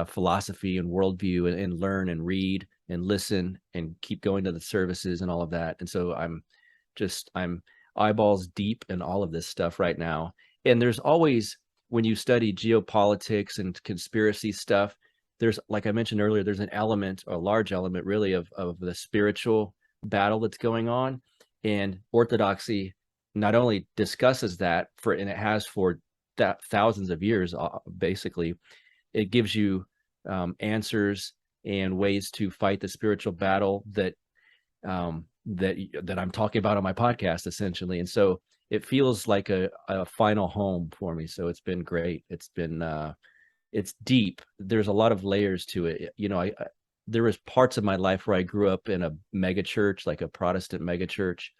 philosophy and worldview, and learn and read and listen and keep going to the services and all of that. And so I'm eyeballs deep in all of this stuff right now. And there's always, when you study geopolitics and conspiracy stuff, there's, like I mentioned earlier, there's an element, or a large element really, of the spiritual battle that's going on. And Orthodoxy not only discusses that, and it has for thousands of years, basically, it gives you answers and ways to fight the spiritual battle that I'm talking about on my podcast, essentially. And so it feels like a final home for me. So it's been great. It's deep. There's a lot of layers to it. You know, there was parts of my life where I grew up in a mega church, like a Protestant mega church.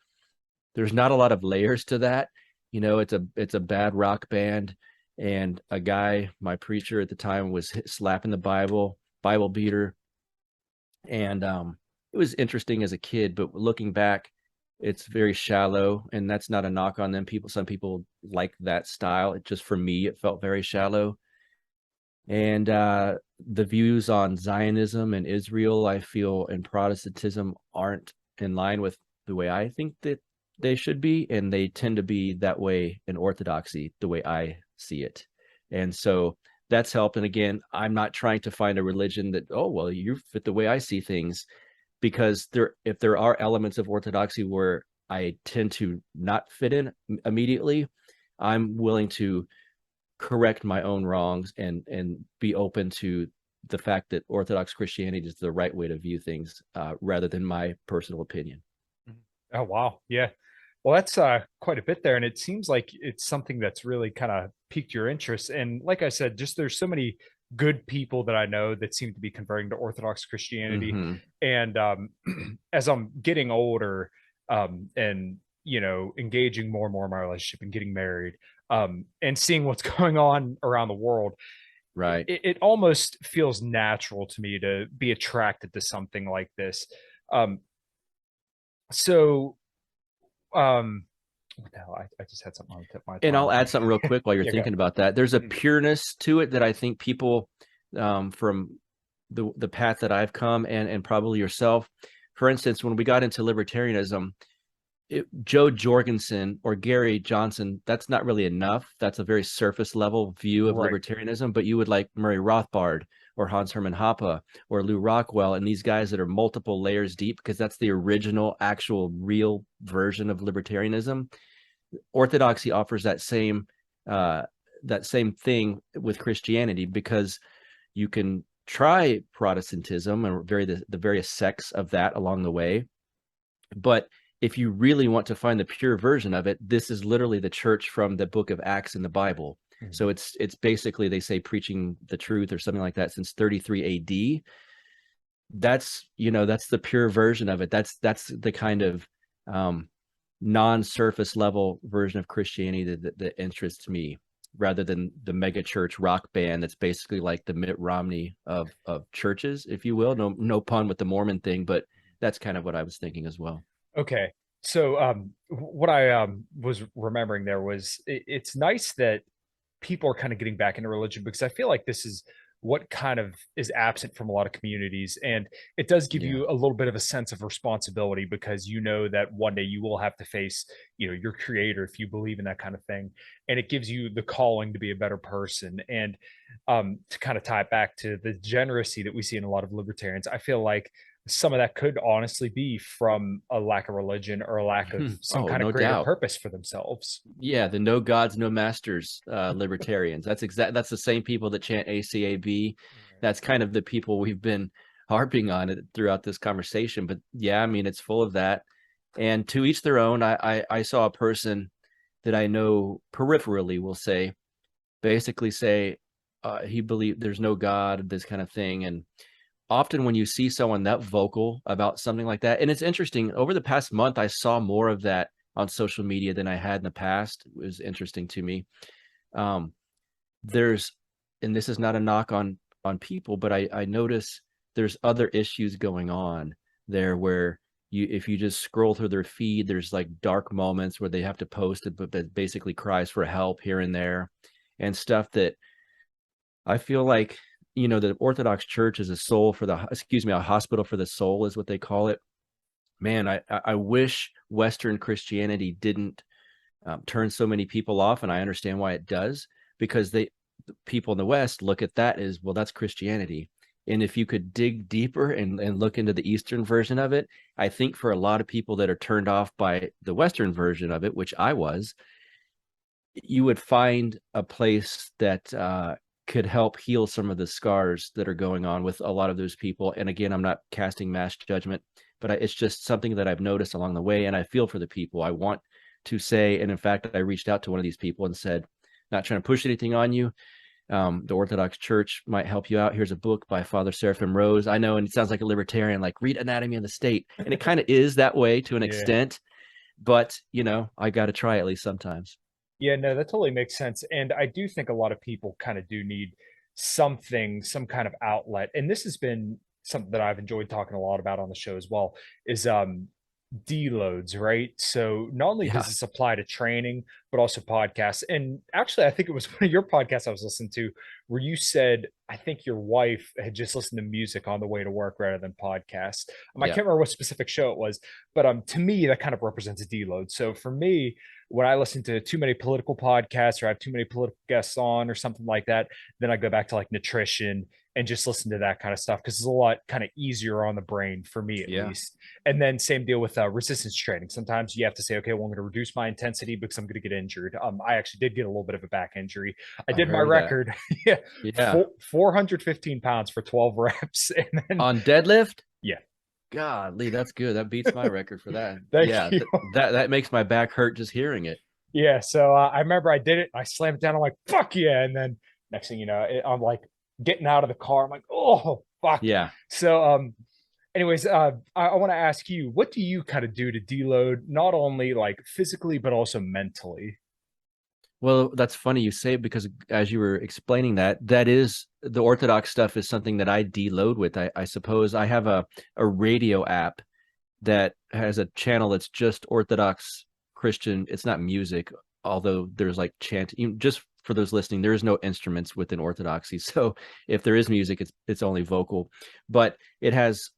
There's not a lot of layers to that. You know, it's a bad rock band, and a guy, my preacher at the time, was slapping the Bible beater. And it was interesting as a kid, but looking back, it's very shallow, and that's not a knock on them. Some people like that style. It just, for me, it felt very shallow. And the views on Zionism and Israel, I feel, and Protestantism aren't in line with the way I think that they should be, and they tend to be that way in Orthodoxy, the way I see it. And so that's helped. And again, I'm not trying to find a religion that, oh, well, you fit the way I see things, because if there are elements of Orthodoxy where I tend to not fit in immediately, I'm willing to correct my own wrongs and be open to the fact that Orthodox Christianity is the right way to view things, rather than my personal opinion. Oh, wow. Yeah. Well, that's quite a bit there. And it seems like it's something that's really kind of piqued your interest. And like I said, just there's so many good people that I know that seem to be converting to Orthodox Christianity. Mm-hmm. And as I'm getting older, and, you know, engaging more and more in my relationship and getting married, and seeing what's going on around the world, right, it almost feels natural to me to be attracted to something like this. What the hell? I just had something on the tip of my tongue. And I'll add something real quick while you're thinking about that. There's a pureness to it that I think people, from the path that I've come, and probably yourself, for instance, when we got into libertarianism, Joe Jorgensen or Gary Johnson, that's not really enough. That's a very surface level view of libertarianism. But you would like Murray Rothbard or Hans Hermann Hoppe or Lou Rockwell, and these guys that are multiple layers deep, because that's the original, actual, real version of libertarianism. Orthodoxy offers that same thing with Christianity, because you can try Protestantism and the various sects of that along the way. But if you really want to find the pure version of it, this is literally the church from the book of Acts in the Bible. So it's basically, they say, preaching the truth or something like that since 33 AD. That's, that's the pure version of it. That's the kind of non-surface level version of Christianity that interests me, rather than the mega church rock band that's basically like the Mitt Romney of churches, if you will. No pun with the Mormon thing, but that's kind of what I was thinking as well. Okay. So what I was remembering there was it's nice that people are kind of getting back into religion, because I feel like this is what kind of is absent from a lot of communities. And it does give you a little bit of a sense of responsibility, because you know that one day you will have to face, your creator, if you believe in that kind of thing. And it gives you the calling to be a better person. And to kind of tie it back to the degeneracy that we see in a lot of libertarians, I feel like some of that could honestly be from a lack of religion or a lack of some kind of no greater doubt. purpose for themselves. Yeah, the no gods, no masters libertarians. That's the same people that chant ACAB. That's kind of the people we've been harping on it throughout this conversation. But yeah, I mean, it's full of that. And to each their own. I saw a person that I know peripherally, will say, basically say he believed there's no God, this kind of thing. And often when you see someone that vocal about something like that, and it's interesting, over the past month, I saw more of that on social media than I had in the past. It was interesting to me. There's, and this is not a knock on people, but I notice there's other issues going on there where if you just scroll through their feed, there's like dark moments where they have to post it, but basically cries for help here and there and stuff that I feel like, the Orthodox Church is a hospital for the soul is what they call it. Man, I wish Western Christianity didn't turn so many people off, and I understand why it does, because the people in the West look at that as, well, that's Christianity. And if you could dig deeper and look into the Eastern version of it, I think for a lot of people that are turned off by the Western version of it, which I was, you would find a place that could help heal some of the scars that are going on with a lot of those people. And again, I'm not casting mass judgment, but it's just something that I've noticed along the way. And I feel for the people. I want to say, and in fact, I reached out to one of these people and said, not trying to push anything on you. The Orthodox Church might help you out. Here's a book by Father Seraphim Rose. I know, and it sounds like a libertarian, like read Anatomy of the State. And it kind of is that way to an extent, but I got to try at least sometimes. Yeah, no, that totally makes sense. And I do think a lot of people kind of do need some kind of outlet. And this has been something that I've enjoyed talking a lot about on the show as well, is deloads, right? So not only does this apply to training, but also podcasts. And actually, I think it was one of your podcasts I was listening to where you said, I think your wife had just listened to music on the way to work rather than podcasts. I can't remember what specific show it was, but to me, that kind of represents a deload. So for me, when I listen to too many political podcasts or I have too many political guests on or something like that, then I go back to like nutrition and just listen to that kind of stuff, because it's a lot kind of easier on the brain for me at least. And then same deal with resistance training. Sometimes you have to say, okay, well, I'm going to reduce my intensity because I'm going to get injured. I actually did get a little bit of a back injury. I did my record, 415 pounds for 12 reps. And then on deadlift. Yeah. Godly, that's good. That beats my record for that. Thank you. That makes my back hurt just hearing it. Yeah. So I remember I did it. I slammed it down. I'm like, fuck yeah. And then next thing you know, I'm like getting out of the car. I'm like, oh, fuck. Yeah. So, anyways, I want to ask you, what do you kind of do to deload, not only like physically, but also mentally? Well, that's funny you say it, because as you were explaining that is the Orthodox stuff is something that I deload with. I suppose I have a radio app that has a channel that's just Orthodox Christian. It's not music, although there's like chanting. Just for those listening, there is no instruments within Orthodoxy. So if there is music, it's only vocal. But it has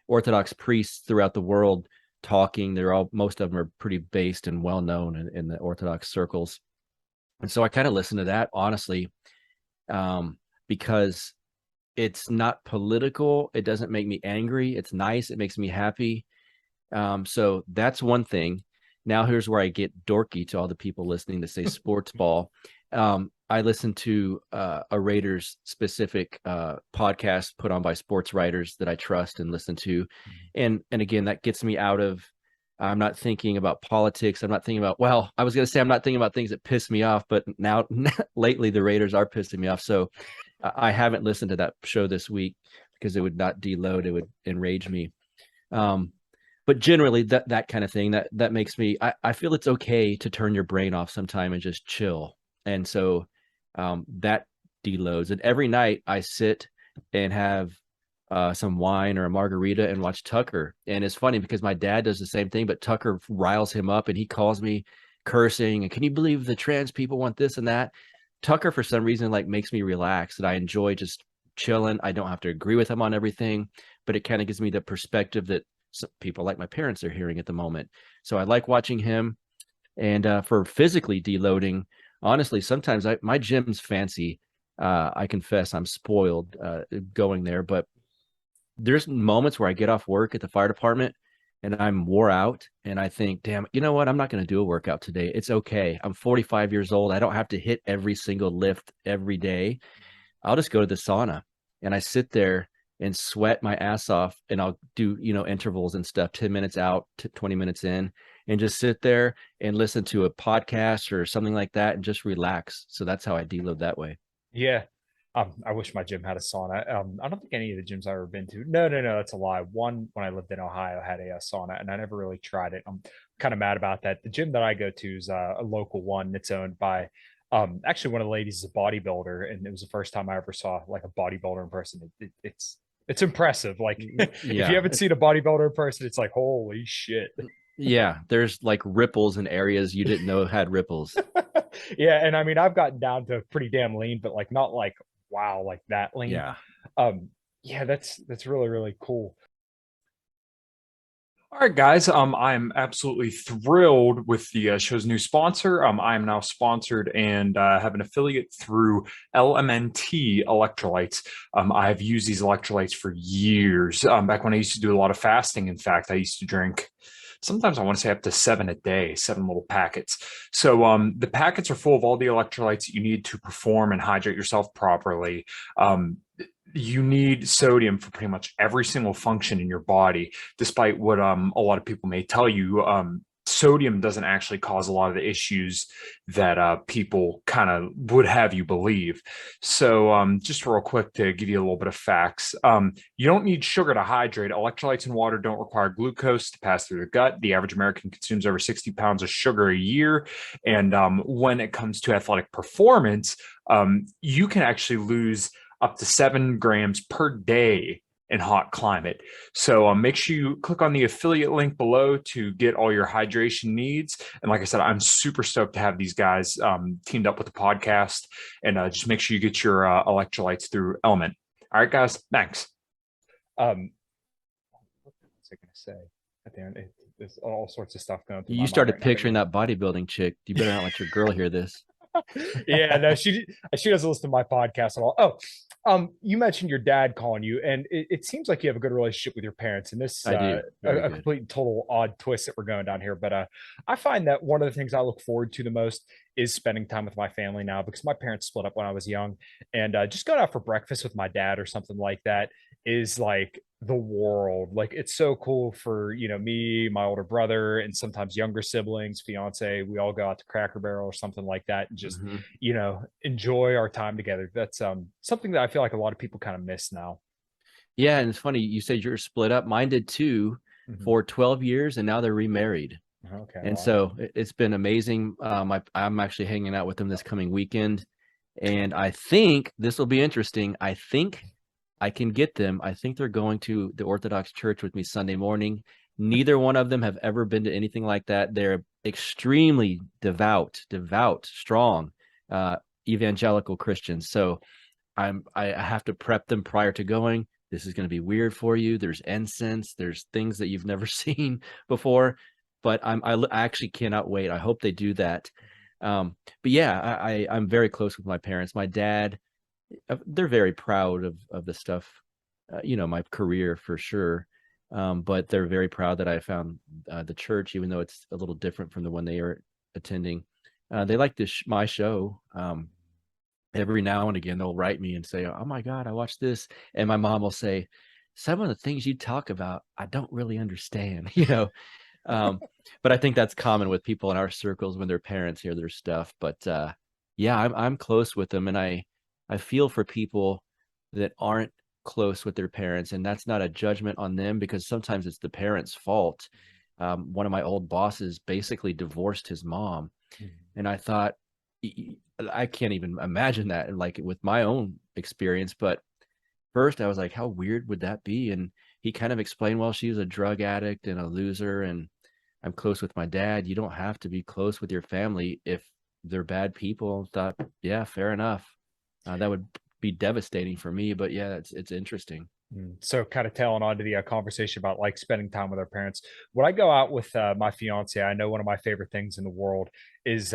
Orthodox priests throughout the world talking. Most of them are pretty based and well known in the Orthodox circles. And so I kind of listen to that, honestly, because it's not political. It doesn't make me angry. It's nice. It makes me happy. So that's one thing. Now here's where I get dorky to all the people listening to say sports ball. I listen to a Raiders specific podcast put on by sports writers that I trust and listen to. And again, that gets me out of I'm not thinking about politics. I'm not thinking about, well, I was going to say I'm not thinking about things that piss me off, but now lately the Raiders are pissing me off. So I haven't listened to that show this week because it would not deload. It would enrage me. But generally that kind of thing that makes me, I feel it's okay to turn your brain off sometime and just chill. And so that deloads. And every night I sit and have some wine or a margarita and watch Tucker. And it's funny because my dad does the same thing, but Tucker riles him up and he calls me cursing. And can you believe the trans people want this and that? Tucker, for some reason, like makes me relax, and I enjoy just chilling. I don't have to agree with him on everything, but it kind of gives me the perspective that some people like my parents are hearing at the moment. So I like watching him. And for physically deloading, honestly, sometimes my gym's fancy. I confess I'm spoiled going there, but there's moments where I get off work at the fire department and I'm wore out and I think, damn, you know what? I'm not going to do a workout today. It's okay. I'm 45 years old. I don't have to hit every single lift every day. I'll just go to the sauna and I sit there and sweat my ass off, and I'll do, intervals and stuff, 10 minutes out to 20 minutes in, and just sit there and listen to a podcast or something like that and just relax. So that's how I deload that way. Yeah. I wish my gym had a sauna. I don't think any of the gyms I've ever been to. No, that's a lie. One, when I lived in Ohio, had a sauna, and I never really tried it. I'm kind of mad about that. The gym that I go to is a local one that's owned by actually one of the ladies is a bodybuilder, and it was the first time I ever saw like a bodybuilder in person. It's impressive. Like if you haven't seen a bodybuilder in person, it's like, holy shit. Yeah, there's like ripples in areas you didn't know had ripples. Yeah, and I mean I've gotten down to pretty damn lean, but like not like wow, like that lean. Yeah. Yeah, that's really, really cool. All right, guys. I'm absolutely thrilled with the show's new sponsor. I am now sponsored and have an affiliate through LMNT electrolytes. I've used these electrolytes for years. Back when I used to do a lot of fasting, in fact, I used to drink sometimes I want to say up to 7 a day, 7 little packets. So the packets are full of all the electrolytes that you need to perform and hydrate yourself properly. You need sodium for pretty much every single function in your body, despite what a lot of people may tell you. Sodium doesn't actually cause a lot of the issues that people kind of would have you believe. So just real quick to give you a little bit of facts. You don't need sugar to hydrate. Electrolytes and water don't require glucose to pass through the gut. The average American consumes over 60 pounds of sugar a year. And when it comes to athletic performance, you can actually lose up to 7 grams per day in hot climate. So make sure you click on the affiliate link below to get all your hydration needs. And like I said, I'm super stoked to have these guys teamed up with the podcast, and just make sure you get your electrolytes through Element. All right, guys, thanks. What was I going to say? At the end, there's all sorts of stuff going through. You started picturing that bodybuilding chick. You better not let your girl hear this. Yeah, no, she doesn't listen to my podcast at all. Oh, you mentioned your dad calling you, and it seems like you have a good relationship with your parents. And this I do. a complete total odd twist that we're going down here. But I find that one of the things I look forward to the most is spending time with my family now, because my parents split up when I was young, and just going out for breakfast with my dad or something like that is like the world. Like it's so cool for me, my older brother, and sometimes younger siblings, fiance. We all go out to Cracker Barrel or something like that and just enjoy our time together. That's something that I feel like a lot of people kind of miss now. Yeah, and it's funny you said you're split up. Mine did too, for 12 years, and now they're remarried. Okay, and so it's been amazing. I'm actually hanging out with them this coming weekend, and I think this will be interesting. I think I can get them. I think they're going to the Orthodox Church with me Sunday morning. Neither one of them have ever been to anything like that. They're extremely devout, strong, evangelical Christians. So I have to prep them prior to going. This is going to be weird for you. There's incense. There's things that you've never seen before. But I actually cannot wait. I hope they do that. But yeah, I'm very close with my parents. My dad, they're very proud of the stuff, my career for sure. But they're very proud that I found the church, even though it's a little different from the one they are attending. They like my show. Every now and again, they'll write me and say, "Oh my God, I watched this." And my mom will say, "Some of the things you talk about, I don't really understand," But I think that's common with people in our circles when their parents hear their stuff. But yeah, I'm close with them, and I feel for people that aren't close with their parents, and that's not a judgment on them because sometimes it's the parents' fault. One of my old bosses basically divorced his mom, and I thought, I can't even imagine that, like with my own experience. But first, I was like, how weird would that be? And he kind of explained, well, she was a drug addict and a loser, and I'm close with my dad. You don't have to be close with your family if they're bad people. Thought, yeah, fair enough. That would be devastating for me, but yeah, it's interesting. So kind of tailing on to the conversation about like spending time with our parents. When I go out with my fiance, I know one of my favorite things in the world is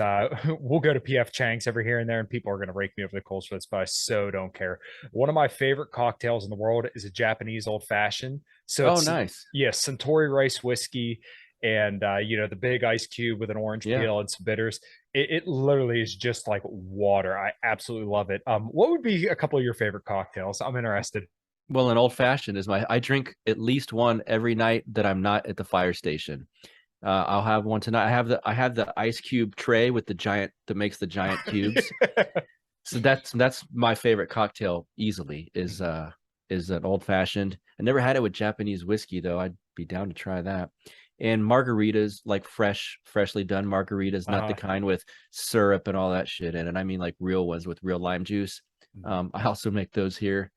we'll go to PF Chang's every here and there, and people are going to rake me over the coals for this, but I so don't care. One of my favorite cocktails in the world is a Japanese old fashioned. So Oh, it's nice. Suntory rice whiskey and the big ice cube with an orange peel and some bitters. It literally is just like water. I absolutely love it. What would be a couple of your favorite cocktails? I'm interested. Well, an old fashioned is I drink at least one every night that I'm not at the fire station. I'll have one tonight. I have the ice cube tray with the giant that makes the giant cubes. So that's my favorite cocktail easily is an old fashioned. I never had it with Japanese whiskey though. I'd be down to try that. And margaritas, like freshly done margaritas, not the kind with syrup and all that shit in it. I mean like real ones with real lime juice. I also make those here.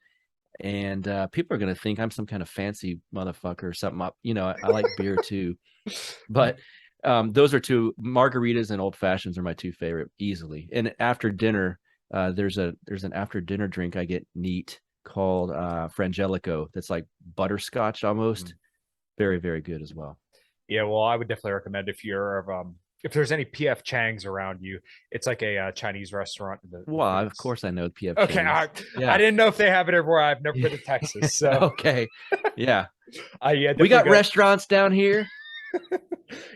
And people are going to think I'm some kind of fancy motherfucker or something. I like beer too. But those are two. Margaritas and old fashions are my two favorite easily. And after dinner, there's an after dinner drink I get neat called Frangelico. That's like butterscotch almost. Very, very good as well. Yeah, well, I would definitely recommend if there's any PF Chang's around you, it's like a Chinese restaurant. Well, of course I know PF Okay, Chang's. I didn't know if they have it everywhere. I've never been to Texas, so okay, yeah, yeah, we got restaurants down here.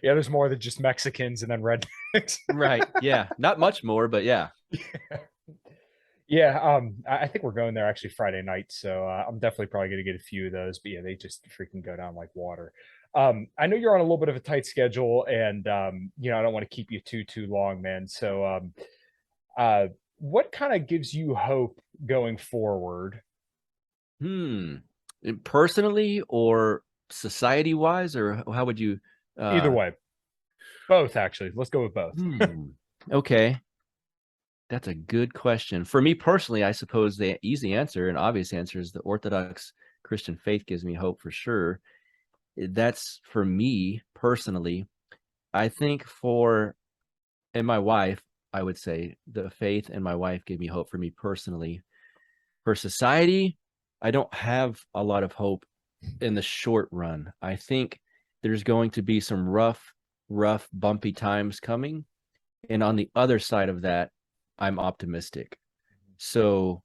Yeah, there's more than just Mexicans and then rednecks. Right, yeah, not much more, but yeah. Yeah, I think we're going there actually Friday night, so I'm definitely probably going to get a few of those. But yeah, they just freaking go down like water. I know you're on a little bit of a tight schedule, and I don't want to keep you too long, man. So, what kind of gives you hope going forward? Personally or society wise, or how would you? Either way, both actually. Let's go with both. Okay. That's a good question. For me personally, I suppose the easy answer and obvious answer is the Orthodox Christian faith gives me hope for sure. That's for me personally. I think and my wife, I would say the faith and my wife give me hope for me personally. For society, I don't have a lot of hope in the short run. I think there's going to be some rough, bumpy times coming. And on the other side of that, I'm optimistic. So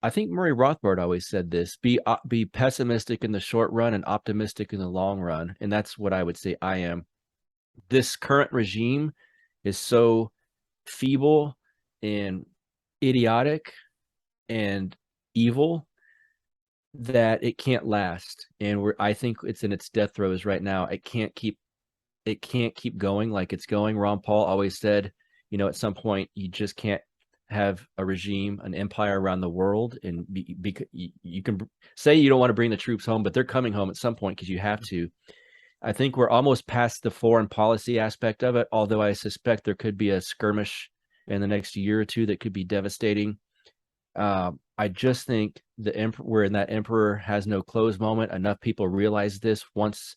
I think Murray Rothbard always said this, be pessimistic in the short run and optimistic in the long run. And that's what I would say I am. This current regime is so feeble and idiotic and evil that it can't last. And I think it's in its death throes right now. It can't keep going like it's going. Ron Paul always said, at some point you just can't have a regime, an empire around the world, and you can say you don't want to bring the troops home, but they're coming home at some point because you have to. I think we're almost past the foreign policy aspect of it, although I suspect there could be a skirmish in the next year or two that could be devastating. I just think we're in that emperor has no clothes moment. Enough people realize this once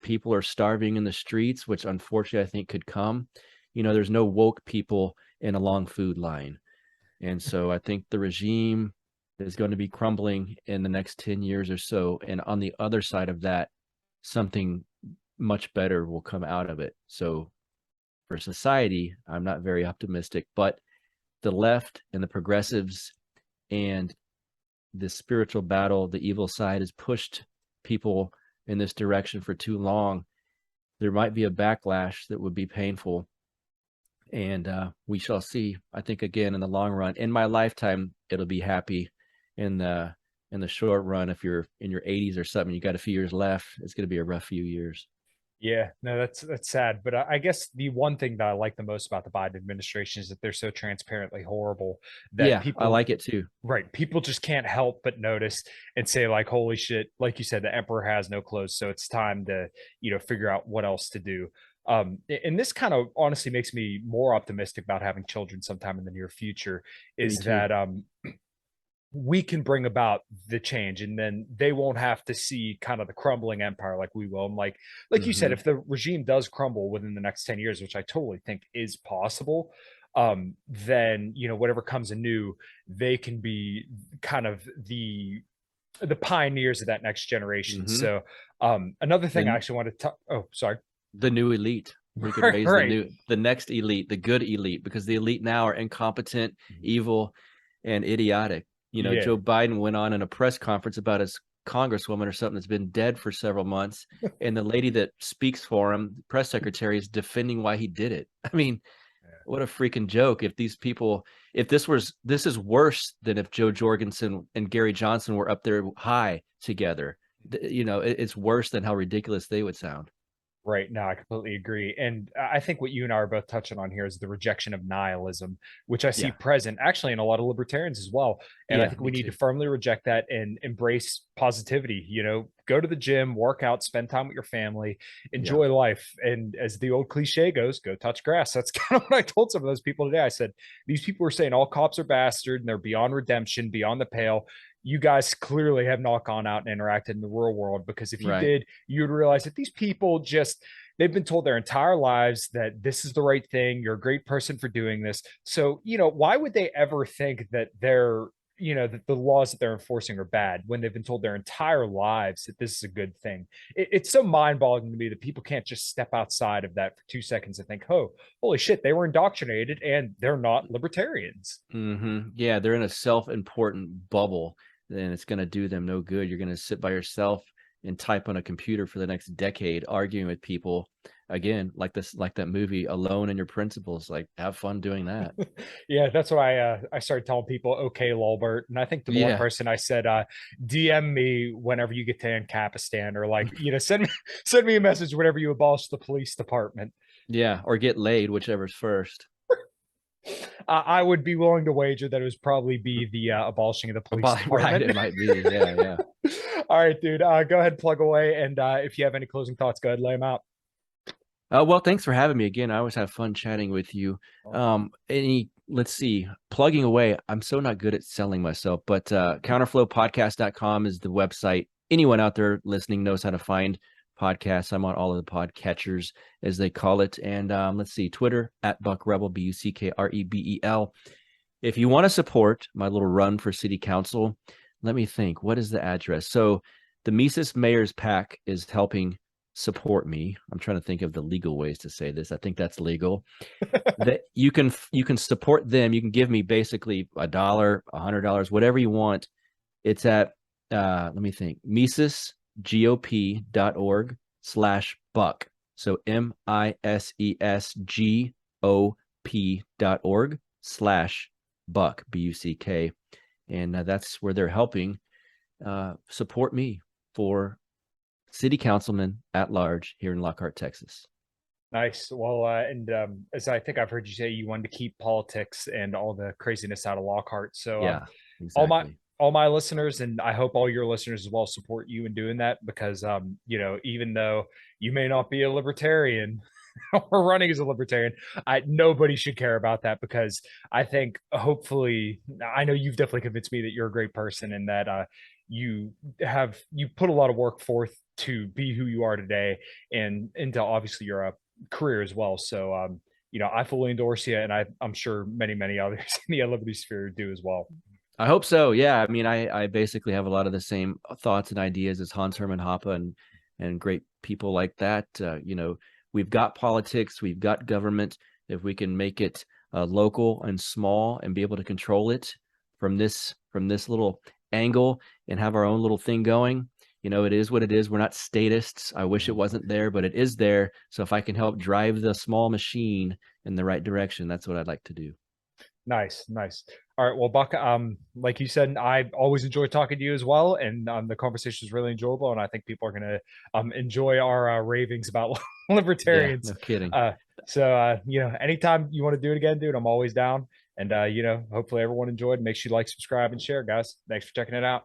people are starving in the streets, which unfortunately I think could come. There's no woke people in a long food line. And so I think the regime is going to be crumbling in the next 10 years or so. And on the other side of that, something much better will come out of it. So for society, I'm not very optimistic, but the left and the progressives and the spiritual battle, the evil side has pushed people in this direction for too long. There might be a backlash that would be painful. And we shall see. I think, again, in the long run, in my lifetime, it'll be happy. In the in the short run, if you're in your 80s or something, you got a few years left, it's going to be a rough few years. Yeah, no, that's sad. But I guess the one thing that I like the most about the Biden administration is that they're so transparently horrible that Yeah, I people, like it too. right, people just can't help but notice and say like, holy shit, like you said, the emperor has no clothes, so it's time to, figure out what else to do. And this kind of honestly makes me more optimistic about having children sometime in the near future, is that we can bring about the change, and then they won't have to see kind of the crumbling empire like we will. And like you said, if the regime does crumble within the next 10 years, which I totally think is possible, then whatever comes anew, they can be kind of the pioneers of that next generation. So another thing I actually want to talk, oh, sorry, the new elite. We could raise the next elite, the good elite, because the elite now are incompetent, evil, and idiotic. Joe Biden went on in a press conference about his congresswoman or something that's been dead for several months, and the lady that speaks for him, the press secretary, is defending why he did it. I mean, what a freaking joke. If these people, this is worse than if Joe Jorgensen and Gary Johnson were up there high together. It's worse than how ridiculous they would sound. Right. No, I completely agree. And I think what you and I are both touching on here is the rejection of nihilism, which I see present actually in a lot of libertarians as well. And I think we need to firmly reject that and embrace positivity. Go to the gym, work out, spend time with your family, enjoy life. And as the old cliche goes, go touch grass. That's kind of what I told some of those people today. I said, these people are saying all cops are bastard and they're beyond redemption, beyond the pale. You guys clearly have not gone out and interacted in the real world, because if you did, you would realize that these people they've been told their entire lives that this is the right thing. You're a great person for doing this. So, why would they ever think that that the laws that they're enforcing are bad when they've been told their entire lives that this is a good thing? It's so mind-boggling to me that people can't just step outside of that for 2 seconds and think, oh, holy shit, they were indoctrinated and they're not libertarians. Yeah, they're in a self-important bubble, and it's going to do them no good. You're going to sit by yourself and type on a computer for the next decade, arguing with people. Again, like that movie, Alone in Your Principles. Like, have fun doing that. Yeah, that's why I started telling people, okay, Lolbert. And I think the one person I said, DM me whenever you get to Ancapistan, or send me a message whenever you abolish the police department. Yeah, or get laid, whichever's first. I would be willing to wager that it would probably be the abolishing of the police department. Right, it might be. Yeah. All right, dude. Go ahead, plug away. And if you have any closing thoughts, go ahead, lay them out. Well, thanks for having me again. I always have fun chatting with you. Let's see, plugging away. I'm so not good at selling myself, but counterflowpodcast.com is the website. Anyone out there listening knows how to find podcasts. I'm on all of the podcatchers, as they call it. And let's see, Twitter @BuckRebel, BuckRebel. If you want to support my little run for city council, let me think. What is the address? So the Mises Mayor's PAC is helping support me. I'm trying to think of the legal ways to say this. I think that's legal. That you can support them. You can give me basically $1, $100, whatever you want. It's at let me think, misesgop.org/buck. So misesgop.org/buck, BUCK. And that's where they're helping support me for city councilman at large here in Lockhart, Texas. Nice. Well, and as I think I've heard you say, you wanted to keep politics and all the craziness out of Lockhart. So yeah, exactly. all my listeners, and I hope all your listeners as well, support you in doing that, because even though you may not be a libertarian or running as a libertarian, nobody should care about that, because I think hopefully, I know you've definitely convinced me that you're a great person, and that you put a lot of work forth to be who you are today, and into obviously your career as well. So I fully endorse you, and I'm sure many others in the liberty sphere do as well. I hope so. Yeah. I mean, I basically have a lot of the same thoughts and ideas as Hans Hermann Hoppe and great people like that. We've got politics, we've got government. If we can make it local and small and be able to control it from this little angle and have our own little thing going, it is what it is. We're not statists. I wish it wasn't there, but it is there. So if I can help drive the small machine in the right direction, that's what I'd like to do. Nice. All right. Well, Buck, like you said, I always enjoy talking to you as well. And the conversation is really enjoyable. And I think people are going to enjoy our ravings about libertarians. Yeah, no kidding. Anytime you want to do it again, dude, I'm always down. And, hopefully everyone enjoyed. Make sure you like, subscribe, and share, guys. Thanks for checking it out.